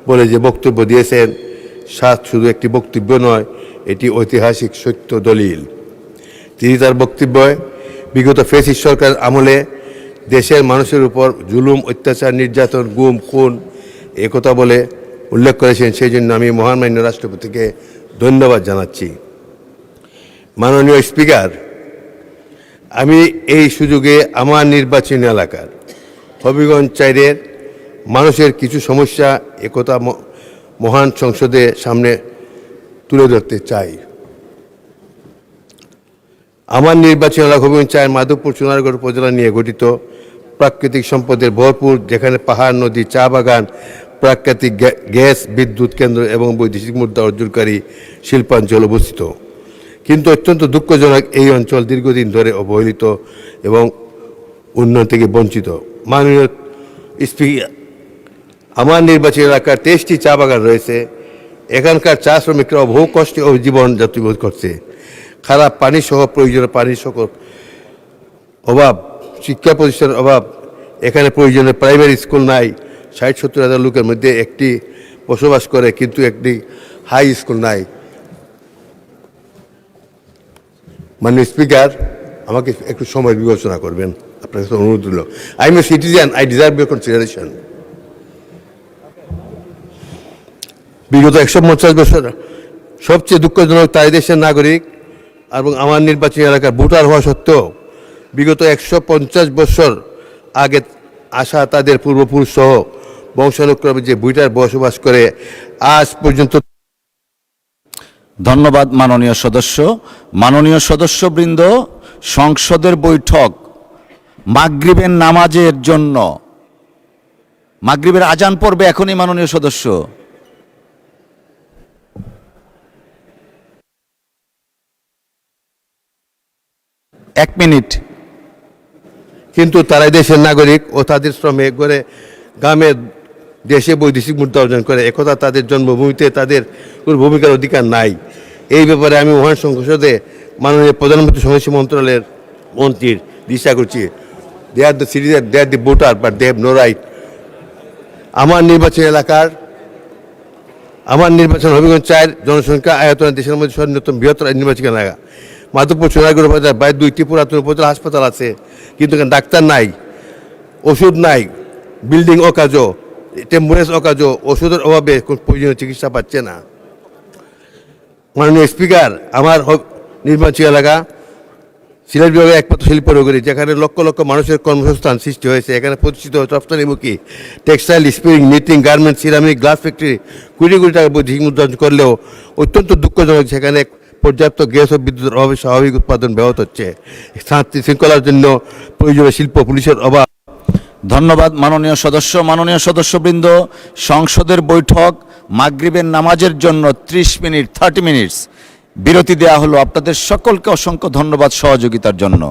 Speaker 12: বলে যে বক্তব্য দিয়েছেন, শুধু একটি বক্তব্য নয়, এটি ঐতিহাসিক সত্য দলিল। তিনি তার বক্তব্যে বিগত ফ্যাসিস্ট সরকার আমলে দেশের মানুষের উপর জুলুম, অত্যাচার, নির্যাতন, গুম, খুন একথা বলে উল্লেখ করেছেন। সেই জন্য আমি মহামান্য রাষ্ট্রপতিকে ধন্যবাদ জানাচ্ছি। মাননীয় স্পিকার, আমি এই সুযোগে আমার নির্বাচনী এলাকার হবিগঞ্জ 4-এর মানুষের কিছু সমস্যা একথা মহান সংসদে সামনে তুলে ধরতে চাই। আমার নির্বাচনী এলাকা হবিগঞ্জ 4 মাধবপুর সোনারগড় উপজেলা নিয়ে গঠিত, প্রাকৃতিক সম্পদের ভরপুর, যেখানে পাহাড়, নদী, চা বাগান, প্রাকৃতিক গ্যাস, বিদ্যুৎ কেন্দ্র এবং বৈদেশিক মুদ্রা অর্জনকারী শিল্পাঞ্চল অবস্থিত। কিন্তু অত্যন্ত দুঃখজনক, এই অঞ্চল দীর্ঘদিন ধরে অবহেলিত এবং উন্নয়ন থেকে বঞ্চিত। মাননীয় স্পিকার, আমার নির্বাচনী এলাকার 23টি চা বাগান রয়েছে। এখানকার চা শ্রমিকরা বহু কষ্টে জীবন যাত্রীবোধ করছে। খারাপ পানি সহ প্রয়োজনীয় পানির সকল অভাব, শিক্ষা প্রতিষ্ঠানের অভাব, এখানে প্রয়োজনীয় প্রাইমারি স্কুল নাই। 60-70 হাজার লোকের মধ্যে একটি বসবাস করে, কিন্তু একটি হাই স্কুল নাই। মাননীয় স্পিকার, আমাকে একটু সময় বিবেচনা করবেন, আপনার কাছে অনুরোধ রইল। I M a citizen, I deserve your consideration. বিগত 150 বছর সবচেয়ে দুঃখজনক, তাই দেশের নাগরিক এবং আমার নির্বাচনী এলাকার ভোটার হওয়া সত্ত্বেও বিগত 150 বছর আগে আসা তাদের পূর্বপুরুষ সহ বংশানুক্রমে যে ভোটার বসবাস করে আজ পর্যন্ত
Speaker 1: ধন্যবাদ মাননীয় সদস্য। মাননীয় সদস্যবৃন্দ, সংসদের বৈঠক মাগরিবের নামাজের জন্য, মাগরিবের আজান পড়বে এখনই মাননীয় সদস্য। এক মিনিট।
Speaker 12: কিন্তু তারাই দেশের নাগরিক ও তাদের শ্রমে গড়ে গ্রামে দেশে বৈদেশিক মুদ্রা অর্জন করে, একথা তাদের জন্মভূমিতে তাদের কোনো ভূমিকার অধিকার নাই। এই ব্যাপারে আমি মহান সংসদে মাননীয় প্রধানমন্ত্রী সমাজসেবা মন্ত্রণালয়ের মন্ত্রীর দিশা করছি। They are the citizen, they are the voter, but they have no right. আমার নির্বাচন এলাকার, আমার নির্বাচন হবিগঞ্জ 4, জনসংখ্যা আয়তন দেশের মধ্যে সর্বোত্তম বৃহত্তর নির্বাচন এলাকা। মাধবপুর সোনারগড় বাজার বাইরে 2টি পুরাতন উপজেলা হাসপাতাল আছে, কিন্তু এখানে ডাক্তার নাই, ওষুধ নাই, বিল্ডিং অকাজো, টেম্বুরেন্স অকাজো, ওষুধের অভাবে কোনো প্রয়োজনীয় চিকিৎসা পাচ্ছে না। মাননীয় স্পিকার, আমার নির্বাচনী এলাকা সিলেট বিভাগের একমাত্র শিল্পনগরী, যেখানে লক্ষ লক্ষ মানুষের কর্মসংস্থান সৃষ্টি হয়েছে। এখানে প্রতিষ্ঠিত রপ্তানিমুখী textile, spinning, knitting, garments, ceramic, glass factory crore crore টাকা বৈদেশিক মুদ্রা অর্জন করলেও অত্যন্ত দুঃখজনক সেখানে পর্যাপ্ত গ্যাস ও বিদ্যুতের অভাবে স্বাভাবিক উৎপাদন ব্যাহত হচ্ছে। শান্তি শৃঙ্খলার জন্য প্রয়োজনীয় শিল্প পুলিশের অভাব।
Speaker 1: ধন্যবাদ মাননীয় সদস্য। মাননীয় সদস্যবৃন্দ, সংসদের বৈঠক মাগরিবের নামাজের জন্য 30 মিনিটস বিরতি দেওয়া হলো। আপনাদের সকলকে অসংখ্য ধন্যবাদ সহযোগিতার জন্য।